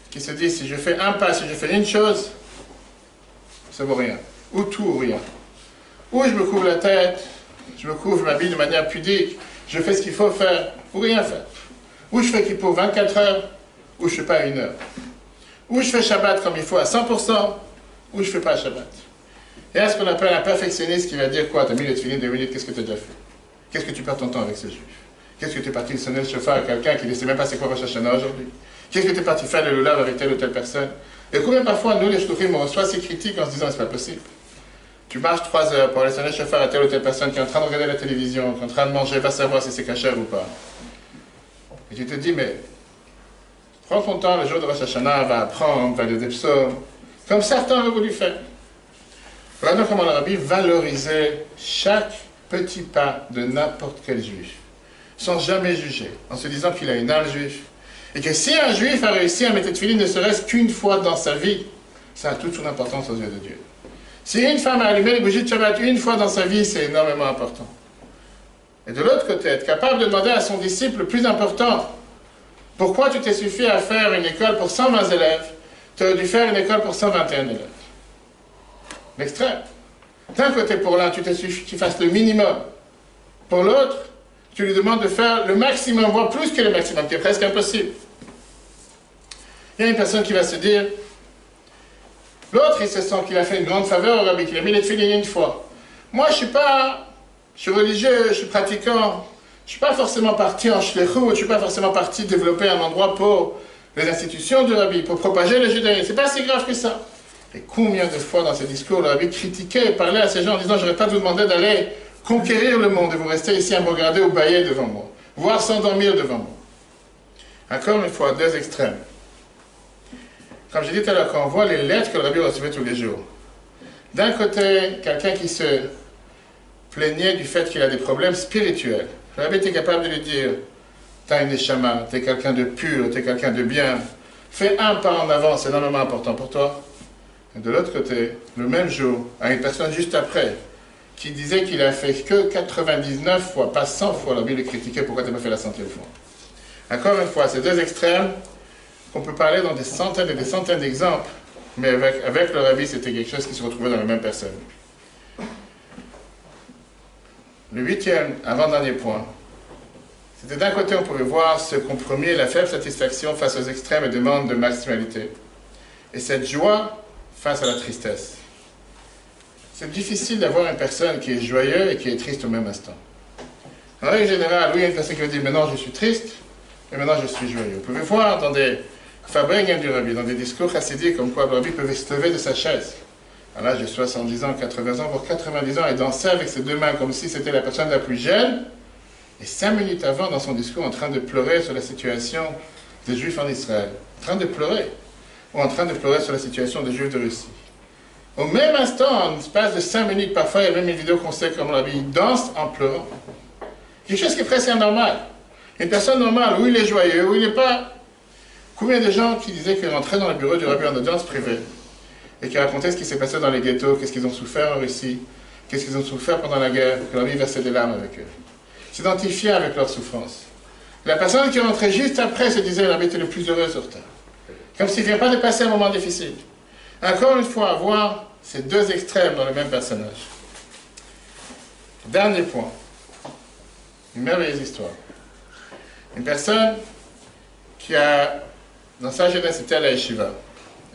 qui se disent, si je fais un pas, si je fais une chose, ça vaut rien. Ou tout ou rien. Ou je me couvre la tête, je m'habille de manière pudique, je fais ce qu'il faut faire, ou rien faire. Ou je fais qu'il faut 24 heures, ou je ne fais pas 1 heure. Ou je fais Shabbat comme il faut à 100%, ou je ne fais pas Shabbat. Et à ce qu'on appelle un perfectionniste qui va dire quoi? Tu as mis les tefilines 2 minutes, qu'est-ce que tu as déjà fait? Qu'est-ce que tu perds ton temps avec ce juif? Qu'est-ce que tu es parti sonner le chauffard à quelqu'un qui ne sait même pas c'est quoi Rosh Hashanah aujourd'hui? Qu'est-ce que tu es parti faire le lulav avec telle ou telle personne? Et combien parfois, nous, les shtuchim, on reçoit ces critiques en se disant, c'est pas possible. Tu marches 3 heures pour aller sonner le chauffard à telle ou telle personne qui est en train de regarder la télévision, qui est en train de manger, va savoir si c'est kasher ou pas. Et tu te dis, mais prends ton temps le jour de Rosh Hashanah, va apprendre, va lire des psaumes, comme certains ont voulu faire. Voilà comment le rabbi valorisait chaque petit pas de n'importe quel juif, sans jamais juger, en se disant qu'il a une âme juive, et que si un juif a réussi à mettre tefilin ne serait-ce qu'une fois dans sa vie, ça a toute son importance aux yeux de Dieu. Si une femme a allumé les bougies de Shabbat une fois dans sa vie, c'est énormément important. Et de l'autre côté, être capable de demander à son disciple le plus important, pourquoi tu t'es suffi à faire une école pour 120 élèves, tu aurais dû faire une école pour 121 élèves. L'extrême. D'un côté, pour l'un, tu t'es suffi qu'il fasse le minimum. Pour l'autre, tu lui demandes de faire le maximum, voire plus que le maximum, qui est presque impossible. Il y a une personne qui va se dire, l'autre, il se sent qu'il a fait une grande faveur au rabbi, qu'il a mis les tefilines 1 fois. Moi, je suis religieux, je suis pratiquant, je ne suis pas forcément parti en shlichut, je ne suis pas forcément parti développer un endroit pour les institutions du rabbi, pour propager le judaïsme. C'est pas si grave que ça. Et combien de fois dans ces discours, le rabbi critiquait et parlait à ces gens en disant, je n'aurais pas de vous demander d'aller conquérir le monde et vous restez ici à me regarder ou bailler devant moi, voire s'endormir devant moi. Encore une fois, 2 extrêmes. Comme j'ai dit tout à l'heure, quand on voit les lettres que le rabbi recevait tous les jours, d'un côté, quelqu'un qui se plaignait du fait qu'il a des problèmes spirituels. Le rabbi était capable de lui dire, t'as une neshama, t'es quelqu'un de pur, t'es quelqu'un de bien, fais un pas en avant, c'est énormément important pour toi. Et de l'autre côté, le même jour, à une personne juste après, qui disait qu'il a fait que 99 fois, pas 100 fois. La Bible le critiquait, pourquoi tu n'as pas fait la 100e fois. Encore une fois, ces deux extrêmes, qu'on peut parler dans des centaines et des centaines d'exemples, mais avec le rabbi, c'était quelque chose qui se retrouvait dans la même personne. Le 8e, avant-dernier point, c'était d'un côté, on pouvait voir ce compromis et la faible satisfaction face aux extrêmes et demandes de maximalité, et cette joie face à la tristesse. C'est difficile d'avoir une personne qui est joyeuse et qui est triste au même instant. En règle générale, oui, il y a une personne qui va dire « maintenant je suis triste, et maintenant je suis joyeux ». Vous pouvez voir dans des fabriques du rabbi, dans des discours chassidiques, comme quoi le rabbi pouvait se lever de sa chaise à l'âge de 70 ans, 80 ans, voire 90 ans, et danser avec ses deux mains comme si c'était la personne la plus jeune, et 5 minutes avant, dans son discours, en train de pleurer sur la situation des Juifs en Israël. En train de pleurer. Ou en train de pleurer sur la situation des Juifs de Russie. Au même instant, en espace de 5 minutes, parfois, il y a même une vidéo qu'on sait comme la vie, il danse en pleurant. Quelque chose qui est presque anormal. Une personne normale, où il est joyeux, où il n'est pas... Combien de gens qui disaient qu'ils rentraient dans le bureau du rabbi en audience privée et qui racontaient ce qui s'est passé dans les ghettos, qu'est-ce qu'ils ont souffert en Russie, qu'est-ce qu'ils ont souffert pendant la guerre, que le rabbi versait des larmes avec eux. S'identifier avec leur souffrance. La personne qui rentrait juste après se disait, le rabbi était le plus heureux sur terre. Comme s'il ne vient pas de passer un moment difficile. Encore une fois, avoir ces deux extrêmes dans le même personnage. Dernier point. Une merveilleuse histoire. Une personne qui a, dans sa jeunesse, était à la yeshiva,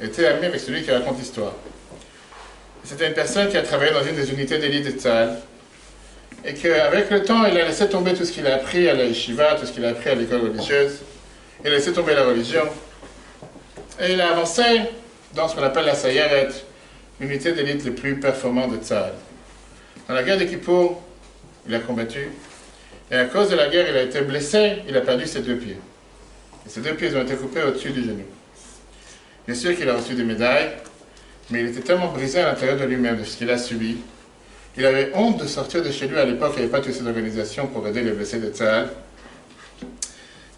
était amie avec celui qui raconte l'histoire. C'était une personne qui a travaillé dans une des unités d'élite de Tzahal, et qu'avec le temps, il a laissé tomber tout ce qu'il a appris à la yeshiva, tout ce qu'il a appris à l'école religieuse. Il a laissé tomber la religion. Et il a avancé dans ce qu'on appelle la Sayeret, l'unité d'élite les plus performante de Tzahal. Dans la guerre de Kippour, il a combattu. Et à cause de la guerre, il a été blessé, il a perdu ses deux pieds. Et ses deux pieds ont été coupés au-dessus du genou. Bien sûr qu'il a reçu des médailles, mais il était tellement brisé à l'intérieur de lui-même de ce qu'il a subi. Il avait honte de sortir de chez lui. À l'époque, il n'y avait pas toutes ces organisations pour aider les blessés de Tzahal.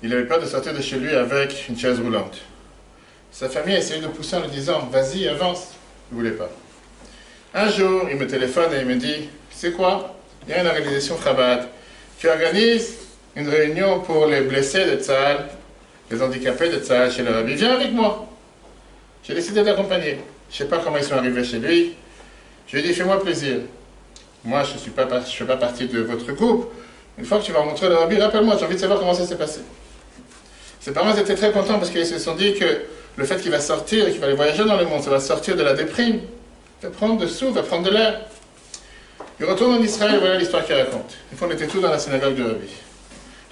Il avait peur de sortir de chez lui avec une chaise roulante. Sa famille a essayé de pousser en lui disant « Vas-y, avance ». Il ne voulait pas. Un jour, il me téléphone et il me dit « C'est quoi? Il y a une organisation Chabad qui organise une réunion pour les blessés de Tzahal, les handicapés de Tzahal chez le rabbi. Viens avec moi ». J'ai décidé d'accompagner. Je ne sais pas comment ils sont arrivés chez lui. Je lui ai dit « Fais-moi plaisir. Moi, je ne fais pas partie de votre groupe. Une fois que tu vas rencontrer le rabbi, rappelle-moi, j'ai envie de savoir comment ça s'est passé. » Ses parents étaient très contents parce qu'ils se sont dit que le fait qu'il va sortir et qu'il va aller voyager dans le monde, ça va sortir de la déprime, va prendre de sous, va prendre de l'air. Il retourne en Israël, voilà l'histoire qu'il raconte. Une fois, on était tous dans la synagogue du rabbi.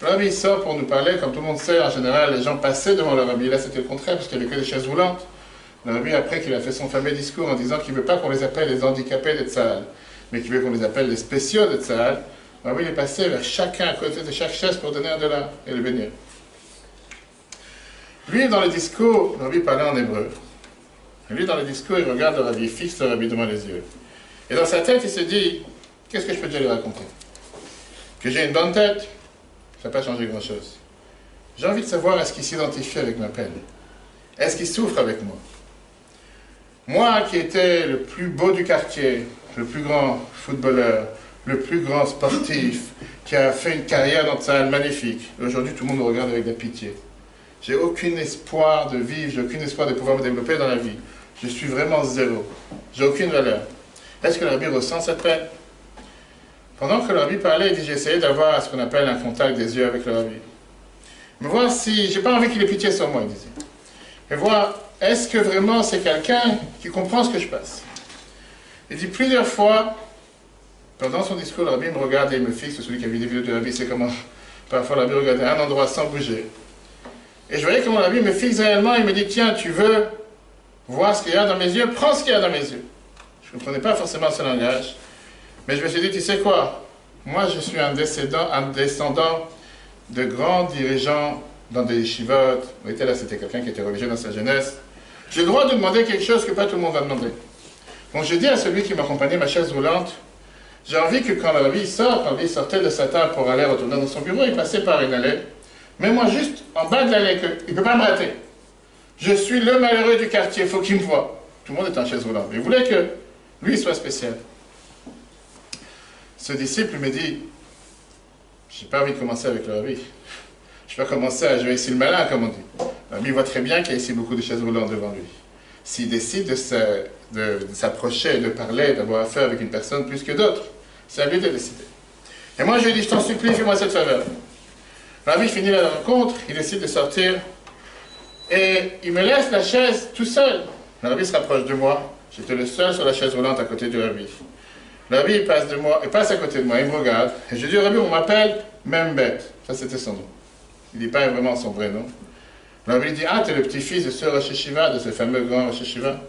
Le rabbi il sort pour nous parler, comme tout le monde sait, en général, les gens passaient devant le rabbi. Là, c'était le contraire, parce qu'il n'y avait que des chaises roulantes. Le rabbi, après qu'il a fait son fameux discours en disant qu'il ne veut pas qu'on les appelle les handicapés de Tzahal, mais qu'il veut qu'on les appelle les spéciaux de Tzahal, le rabbi il est passé vers chacun à côté de chaque chaise pour donner un dollar et le bénir. Lui, dans le discours, le rabbi parlait en hébreu. Et lui, dans le discours, il regarde le rabbi, il fixe le rabbi devant les yeux. Et dans sa tête, il se dit, qu'est-ce que je peux déjà lui raconter? Que j'ai une bonne tête, ça n'a pas changé grand-chose. J'ai envie de savoir, est-ce qu'il s'identifie avec ma peine? Est-ce qu'il souffre avec moi? Moi, qui étais le plus beau du quartier, le plus grand footballeur, le plus grand sportif, qui a fait une carrière dans Tzahal magnifique, aujourd'hui, tout le monde me regarde avec de la pitié. J'ai aucun espoir de vivre, j'ai aucun espoir de pouvoir me développer dans la vie. Je suis vraiment zéro. J'ai aucune valeur. Est-ce que le rabbi ressent cette peine? Pendant que le rabbi parlait, il dit, j'ai essayé d'avoir ce qu'on appelle un contact des yeux avec le rabbi. Mais voir si, j'ai pas envie qu'il ait pitié sur moi, il disait. Mais voir, est-ce que vraiment c'est quelqu'un qui comprend ce que je passe? Il dit plusieurs fois, pendant son discours, le rabbi me regarde et il me fixe, celui qui a vu des vidéos du rabbi, c'est comment, parfois le rabbi regardait un endroit sans bouger. Et je voyais comment la Bible me fixe réellement, il me dit, tiens, tu veux voir ce qu'il y a dans mes yeux, prends ce qu'il y a dans mes yeux. Je ne comprenais pas forcément ce langage, mais je me suis dit, tu sais quoi, moi je suis un descendant de grands dirigeants dans des yeshivot. Vous voyez, là c'était quelqu'un qui était religieux dans sa jeunesse. J'ai le droit de demander quelque chose que pas tout le monde va demander. Donc je dis à celui qui m'accompagnait, ma chaise roulante, j'ai envie que quand le rabbi sort, quand il sortait de sa table pour aller retourner dans son bureau, il passait par une allée. Mais moi, juste en bas de l'allée, il ne peut pas me rater. Je suis le malheureux du quartier, il faut qu'il me voie. Tout le monde est en chaise roulante. Mais il voulait que lui soit spécial. ce disciple me dit, j'ai pas envie de commencer avec le rabbi. Je vais pas commencer à jouer ici le malin, comme on dit. Le rabbi voit très bien qu'il y a ici beaucoup de chaises roulantes devant lui. S'il décide de s'approcher, de parler, d'avoir affaire avec une personne plus que d'autres, c'est à lui de décider. Et moi, je lui dis, je t'en supplie, fais-moi cette faveur. Le rabbi finit la rencontre, il décide de sortir, et il me laisse la chaise tout seul. Le rabbi se rapproche de moi, j'étais le seul sur la chaise roulante à côté du rabbi. Le rabbi il passe de moi, il passe à côté de moi, il me regarde, et je dis au rabbi, on m'appelle Membet. Ça c'était son nom. Il ne dit pas vraiment son vrai nom. Le rabbi dit, ah, t'es le petit-fils de ce Rosh Yeshiva, de ce fameux grand Rosh Yeshiva,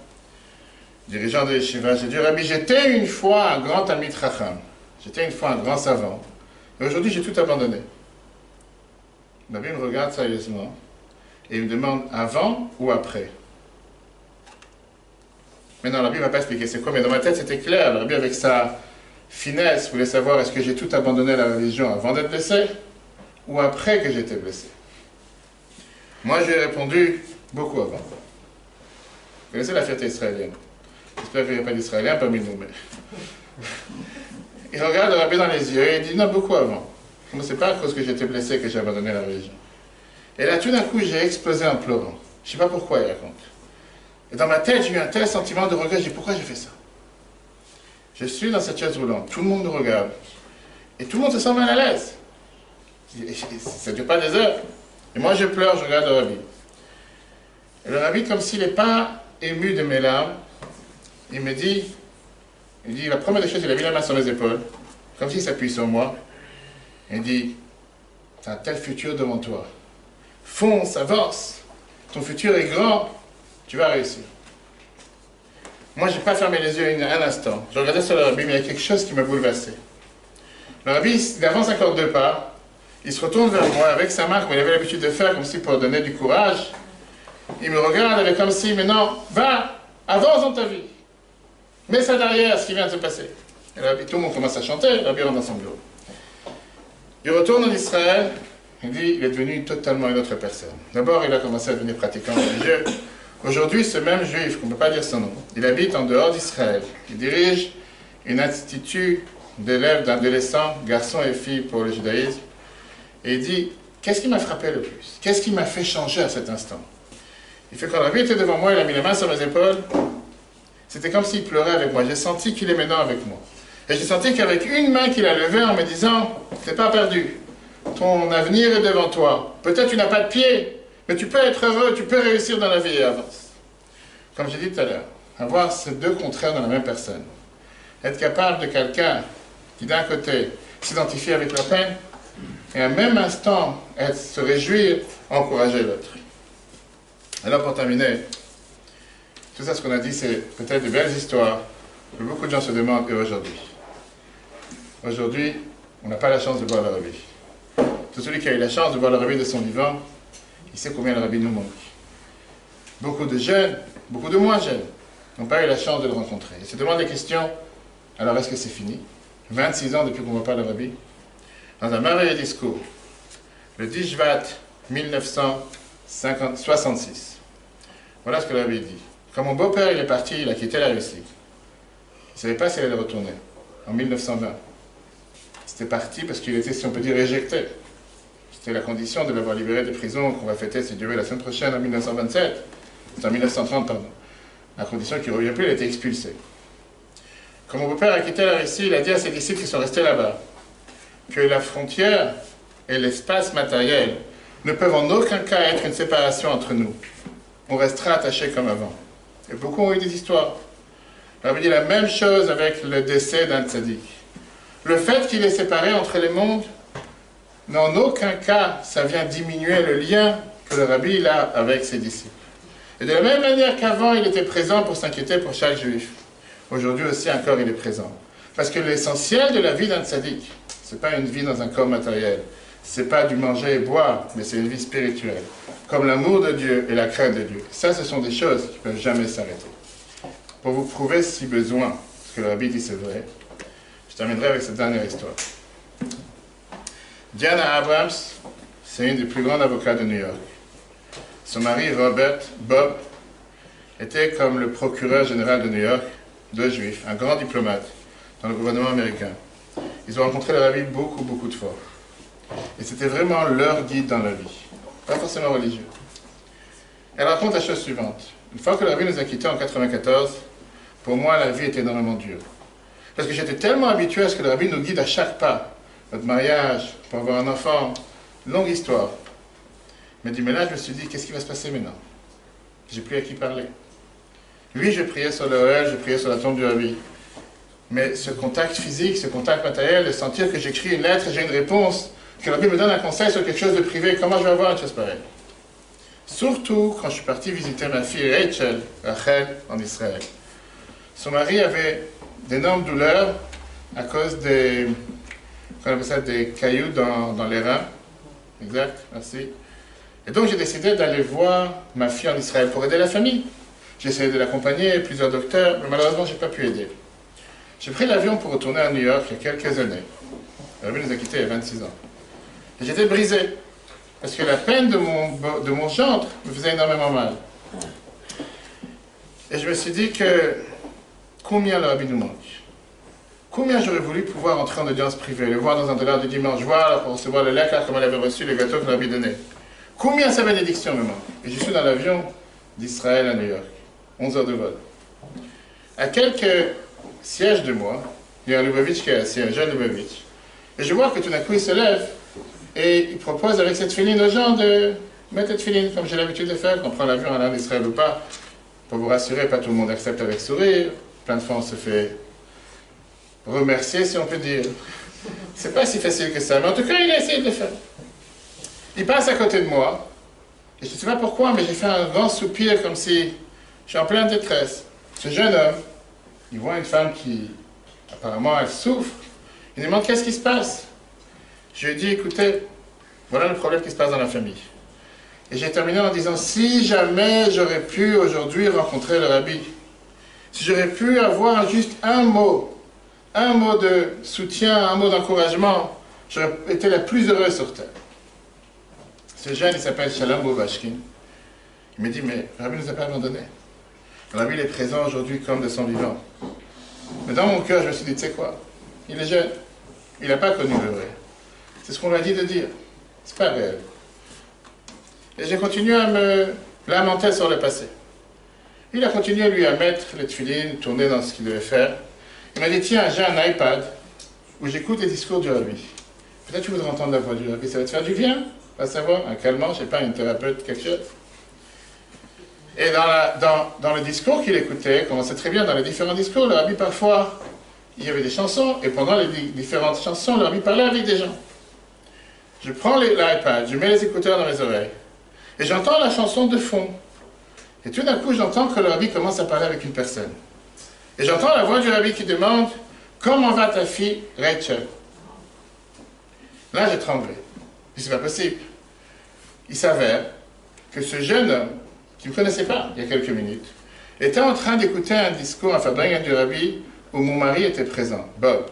dirigeant de Yeshiva. J'ai dit, rabbi, j'étais une fois un grand Talmid Chacham, j'étais une fois un grand savant, et aujourd'hui j'ai tout abandonné. Le rabbi me regarde sérieusement, et il me demande, avant ou après? Maintenant, le rabbi ne va pas expliquer c'est quoi, mais dans ma tête c'était clair. Le rabbi, avec sa finesse, voulait savoir est-ce que j'ai tout abandonné la religion avant d'être blessé ou après que j'étais blessé. Moi, je lui ai répondu beaucoup avant. Vous connaissez la fierté israélienne. J'espère qu'il n'y a pas d'Israéliens parmi nous, mais... Il regarde le rabbi dans les yeux et il dit non, beaucoup avant. Moi, c'est pas à cause que j'étais blessé que j'ai abandonné la religion. Et là, tout d'un coup, j'ai explosé en pleurant. Je ne sais pas pourquoi, il raconte. Et dans ma tête, j'ai eu un tel sentiment de regret. Je dis, pourquoi j'ai fait ça? Je suis dans cette chaise roulante, tout le monde nous regarde. Et tout le monde se sent mal à l'aise. Ça ne dure pas des heures. Et moi, je pleure, je regarde le rabbi. Et le rabbi, comme s'il n'est pas ému de mes larmes, il me dit, la première des choses, il a mis la main sur mes épaules, comme s'il s'appuie sur moi. Et il dit, tu as un tel futur devant toi. Fonce, avance. Ton futur est grand. Tu vas réussir. Moi, je n'ai pas fermé les yeux un instant. Je regardais sur le rabbi, mais il y a quelque chose qui m'a bouleversé. Le rabbi, il avance encore 2 pas. Il se retourne vers moi avec sa main, comme il avait l'habitude de faire, comme si pour donner du courage. Il me regarde avec comme si, mais non, va, avance dans ta vie. Mets ça derrière, ce qui vient de se passer. Et le rabbi, tout le monde commence à chanter, le rabbi rentre dans son bureau. Il retourne en Israël, il dit, il est devenu totalement une autre personne. D'abord, il a commencé à devenir pratiquant religieux. Aujourd'hui, ce même juif, qu'on ne peut pas dire son nom, il habite en dehors d'Israël. Il dirige un institut d'élèves, d'adolescents, garçons et filles pour le judaïsme. Et il dit, qu'est-ce qui m'a frappé le plus? Qu'est-ce qui m'a fait changer à cet instant? Il fait quand le rabbi était devant moi, il a mis les mains sur mes épaules. C'était comme s'il pleurait avec moi. J'ai senti qu'il est maintenant avec moi. Et j'ai senti qu'avec une main qu'il a levée en me disant, t'es pas perdu. Ton avenir est devant toi. Peut-être tu n'as pas de pied, mais tu peux être heureux, tu peux réussir dans la vie et avance. Comme j'ai dit tout à l'heure, avoir ces 2 contraires dans la même personne. Être capable de quelqu'un qui d'un côté s'identifie avec la peine et en même instant se réjouir, encourager l'autre. Alors pour terminer, tout ça ce qu'on a dit c'est peut-être de belles histoires que beaucoup de gens se demandent et aujourd'hui. Aujourd'hui, on n'a pas la chance de voir le rabbi. Tout celui qui a eu la chance de voir le rabbi de son vivant, il sait combien le rabbi nous manque. Beaucoup de jeunes, beaucoup de moins jeunes, n'ont pas eu la chance de le rencontrer. Ils se demandent des questions, alors est-ce que c'est fini? 26 ans depuis qu'on ne voit pas le rabbi. Dans un merveilleux discours, le 10 Shvat 1966, voilà ce que le rabbi dit. Quand mon beau-père il est parti, il a quitté la Russie. Il ne savait pas s'il allait retourner, en 1920. C'était parti parce qu'il était, si on peut dire, éjecté. C'était la condition de l'avoir libéré de prison qu'on va fêter, si Dieu veut, la semaine prochaine, en 1927. C'est en 1930, pardon. La condition qu'il ne revient plus, il a été expulsé. Quand mon beau-père a quitté la Russie, il a dit à ses disciples qui sont restés là-bas que la frontière et l'espace matériel ne peuvent en aucun cas être une séparation entre nous. On restera attachés comme avant. Et beaucoup ont eu des histoires. On avait dit la même chose avec le décès d'un tzaddik. Le fait qu'il est séparé entre les mondes, en aucun cas, ça vient diminuer le lien que le rabbi a avec ses disciples. Et de la même manière qu'avant, il était présent pour s'inquiéter pour chaque juif. Aujourd'hui aussi encore, il est présent. Parce que l'essentiel de la vie d'un tzaddik, ce n'est pas une vie dans un corps matériel. Ce n'est pas du manger et boire, mais c'est une vie spirituelle. Comme l'amour de Dieu et la crainte de Dieu. Ça, ce sont des choses qui ne peuvent jamais s'arrêter. Pour vous prouver si besoin, ce que le rabbi dit c'est vrai, je terminerai avec cette dernière histoire. Diana Abrams, c'est une des plus grandes avocates de New York. Son mari, Bob, était comme le procureur général de New York, 2 juifs, un grand diplomate dans le gouvernement américain. Ils ont rencontré le rabbi beaucoup de fois. Et c'était vraiment leur guide dans la vie, pas forcément religieux. Elle raconte la chose suivante. Une fois que le rabbi nous a quittés en 94, pour moi, la vie était énormément dure. Parce que j'étais tellement habitué à ce que le rabbi nous guide à chaque pas. Notre mariage, pour avoir un enfant, longue histoire. Il m'a dit, mais là, je me suis dit, qu'est-ce qui va se passer maintenant? J'ai plus à qui parler. Lui, je priais sur l'OL, je priais sur la tombe du rabbi. Mais ce contact physique, ce contact matériel, de sentir que j'écris une lettre et j'ai une réponse, que le rabbi me donne un conseil sur quelque chose de privé, comment je vais avoir une chose pareille? Surtout quand je suis parti visiter ma fille Rachel, en Israël. Son mari avait d'énormes douleurs à cause des, qu'on appelle ça, des cailloux dans les reins. Exact, merci. Et donc j'ai décidé d'aller voir ma fille en Israël pour aider la famille. J'ai essayé de l'accompagner, plusieurs docteurs, mais malheureusement je n'ai pas pu aider. J'ai pris l'avion pour retourner à New York il y a quelques années. Le rabbi nous a quittés il y a 26 ans. Et j'étais brisé, parce que la peine de mon gendre me faisait énormément mal. Et je me suis dit que combien le rabbi nous manque. Combien j'aurais voulu pouvoir entrer en audience privée, le voir dans un dollar du dimanche, voir, recevoir le lacre comme elle avait reçu, le gâteau que le rabbi donnait. Combien sa bénédiction me manque. Et je suis dans l'avion d'Israël à New York, 11 heures de vol. À quelques sièges de moi, il y a un Lubavitch qui est assis, un jeune Lubavitch. Et je vois que tout d'un coup il se lève et il propose avec cette filine aux gens de mettre cette filine, comme j'ai l'habitude de faire, qu'on prend l'avion en allant d'Israël ou pas. Pour vous rassurer, pas tout le monde accepte avec sourire. Plein de fois on se fait remercier, si on peut dire. C'est pas si facile que ça, mais en tout cas il a essayé de le faire. Il passe à côté de moi, et je ne sais pas pourquoi, mais j'ai fait un grand soupir comme si je suis en pleine détresse. Ce jeune homme, il voit une femme qui, apparemment, elle souffre. Il demande qu'est-ce qui se passe. Je lui ai dit, écoutez, voilà le problème qui se passe dans la famille. Et j'ai terminé en disant, si jamais j'aurais pu aujourd'hui rencontrer le rabbi, si j'aurais pu avoir juste un mot de soutien, un mot d'encouragement, j'aurais été la plus heureuse sur terre. Ce jeune, il s'appelle Shalom Bovashkin. Il me dit, mais le rabbi ne nous a pas abandonnés. Le rabbi il est présent aujourd'hui comme de son vivant. Mais dans mon cœur, je me suis dit, tu sais quoi? Il est jeune. Il n'a pas connu le vrai. C'est ce qu'on lui a dit de dire. C'est pas réel. Et j'ai continué à me lamenter sur le passé. Il a continué, lui, à mettre les tefilines, tourner dans ce qu'il devait faire. Il m'a dit, tiens, j'ai un iPad où j'écoute les discours du rabbi. Peut-être que tu voudrais entendre la voix du rabbi, ça va te faire du bien. Pas savoir, un calmant, je sais pas, une thérapeute, quelque chose. Et dans le discours qu'il écoutait, comme on sait très bien dans les différents discours, le rabbi parfois, il y avait des chansons, et pendant les différentes chansons, le rabbi parlait avec des gens. Je prends l'iPad, je mets les écouteurs dans mes oreilles, et j'entends la chanson de fond. Et tout d'un coup, j'entends que le rabbi commence à parler avec une personne. Et j'entends la voix du rabbi qui demande « Comment va ta fille, Rachel ?» Là, j'ai tremblé. C'est pas possible. Il s'avère que ce jeune homme, qui ne me connaissait pas il y a quelques minutes, était en train d'écouter un discours, un fabrin du rabbi, où mon mari était présent, Bob,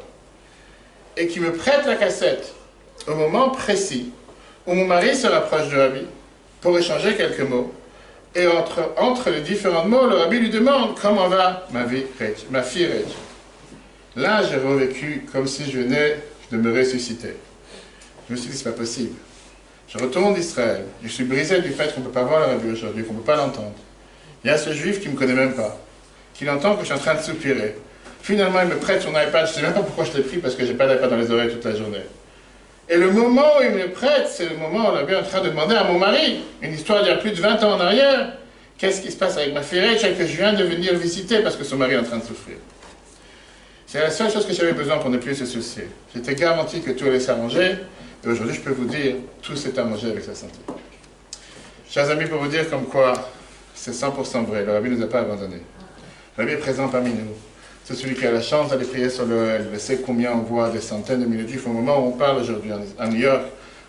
et qui me prête la cassette au moment précis où mon mari se rapproche du rabbi pour échanger quelques mots. Et entre les différents mots, le rabbi lui demande « Comment va ma fille Rachel ?» Là, j'ai revécu comme si je venais de me ressusciter. Je me suis dit, c'est pas possible. Je retourne d'Israël. Je suis brisé du fait qu'on ne peut pas voir le rabbi aujourd'hui, qu'on ne peut pas l'entendre. Il y a ce juif qui ne me connaît même pas, qui entend que je suis en train de soupirer. Finalement, il me prête son iPad. Je ne sais même pas pourquoi je l'ai pris, parce que je n'ai pas d'iPad dans les oreilles toute la journée. Et le moment où il me le prête, c'est le moment où le rabbi est en train de demander à mon mari, une histoire d'il y a plus de 20 ans en arrière, qu'est-ce qui se passe avec ma fille Rachel que je viens de venir visiter parce que son mari est en train de souffrir. C'est la seule chose que j'avais besoin pour ne plus se soucier. J'étais garanti que tout allait s'arranger. Et aujourd'hui, je peux vous dire, tout s'est arrangé avec sa santé. Chers amis, pour vous dire comme quoi, c'est 100% vrai, le rabbi ne nous a pas abandonnés. Le rabbi est présent parmi nous. C'est celui qui a la chance d'aller prier sur l'OL. Il sait combien on voit des centaines de milliers de juifs au moment où on parle aujourd'hui à New York,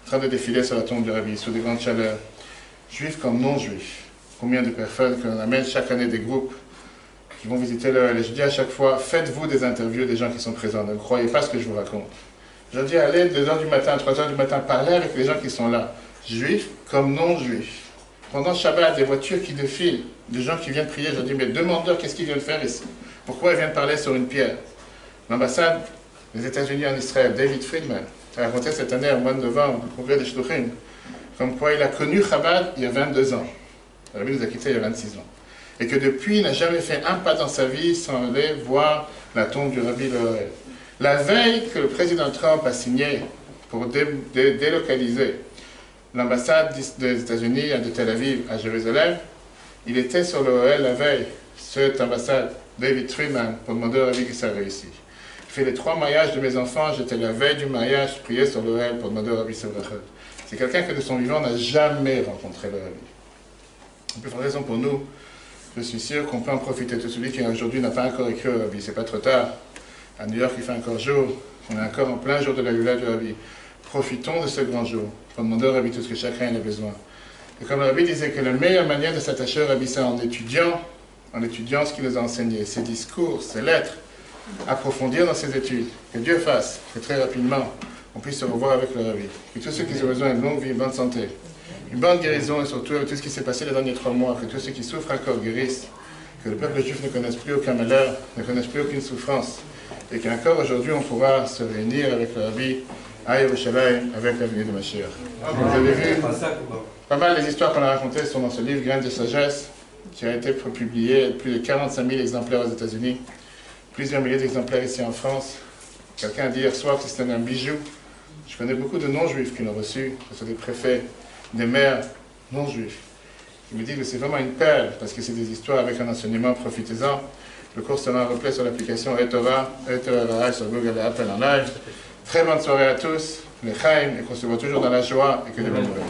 en train de défiler sur la tombe du rabbi, sous des grandes chaleurs. Juifs comme non-juifs. Combien de personnes qu'on amène chaque année des groupes qui vont visiter l'OL. Et je dis à chaque fois, faites-vous des interviews des gens qui sont présents. Ne croyez pas ce que je vous raconte. Je dis, allez, 2h du matin, 3h du matin, parler avec les gens qui sont là, juifs comme non-juifs. Pendant Shabbat, des voitures qui défilent, des gens qui viennent prier, je dis, mais demande-leur qu'est-ce qu'ils viennent faire ici. Pourquoi ils viennent parler sur une pierre? L'ambassade les États-Unis en Israël, David Friedman, a raconté cette année, au mois de novembre, au congrès de Shluchim, comme quoi il a connu Chabad il y a 22 ans. Le Rabbi nous a quittés il y a 26 ans. Et que depuis, il n'a jamais fait un pas dans sa vie sans aller voir la tombe du Rabbi Lohel. La veille que le président Trump a signé pour délocaliser l'ambassade des États-Unis de Tel Aviv à Jérusalem, il était sur le Lohel la veille, cette ambassade, David Friedman, pour demander au Rabbi que ça réussit. Je fais les 3 mariages de mes enfants, j'étais la veille du mariage, je priais sur le Lohel pour demander au Rabbi Sevrachot. C'est quelqu'un que de son vivant n'a jamais rencontré le Rabbi. Une plus forte raison pour nous, je suis sûr qu'on peut en profiter. Tout celui qui aujourd'hui n'a pas encore écrit au Rabbi, c'est pas trop tard. À New York, il fait encore jour, on est encore en plein jour de la Lula du Rabbi. Profitons de ce grand jour pour demander au Rabbi tout ce que chacun a besoin. Et comme le Rabbi disait que la meilleure manière de s'attacher au Rabbi, c'est en étudiant ce qu'il nous a enseigné, ses discours, ses lettres, approfondir dans ses études. Que Dieu fasse que très rapidement, on puisse se revoir avec le Rabbi. Que tous ceux qui ont besoin d'une longue vie, une bonne santé, une bonne guérison, et surtout avec tout ce qui s'est passé les derniers 3 mois, que tous ceux qui souffrent encore guérissent, que le peuple juif ne connaisse plus aucun malheur, ne connaisse plus aucune souffrance, et qu'encore aujourd'hui on pourra se réunir avec le Rabbi à Yerushalayim avec la venue de Mashiach. Vous avez vu, pas mal des histoires qu'on a racontées sont dans ce livre, Graines de sagesse, qui a été publié, plus de 45 000 exemplaires aux États-Unis, plusieurs milliers d'exemplaires ici en France. Quelqu'un a dit hier soir que c'était un bijou. Je connais beaucoup de non-juifs qui l'ont reçu, que ce soit des préfets, des maires non-juifs. Ils me disent que c'est vraiment une perle, parce que c'est des histoires avec un enseignement, profitez-en. Le cours sera en replay sur l'application eTorah sur Google et Apple en live. Très bonne soirée à tous, les Chaim, et qu'on se voit toujours dans la joie et que Dieu vous bénisse.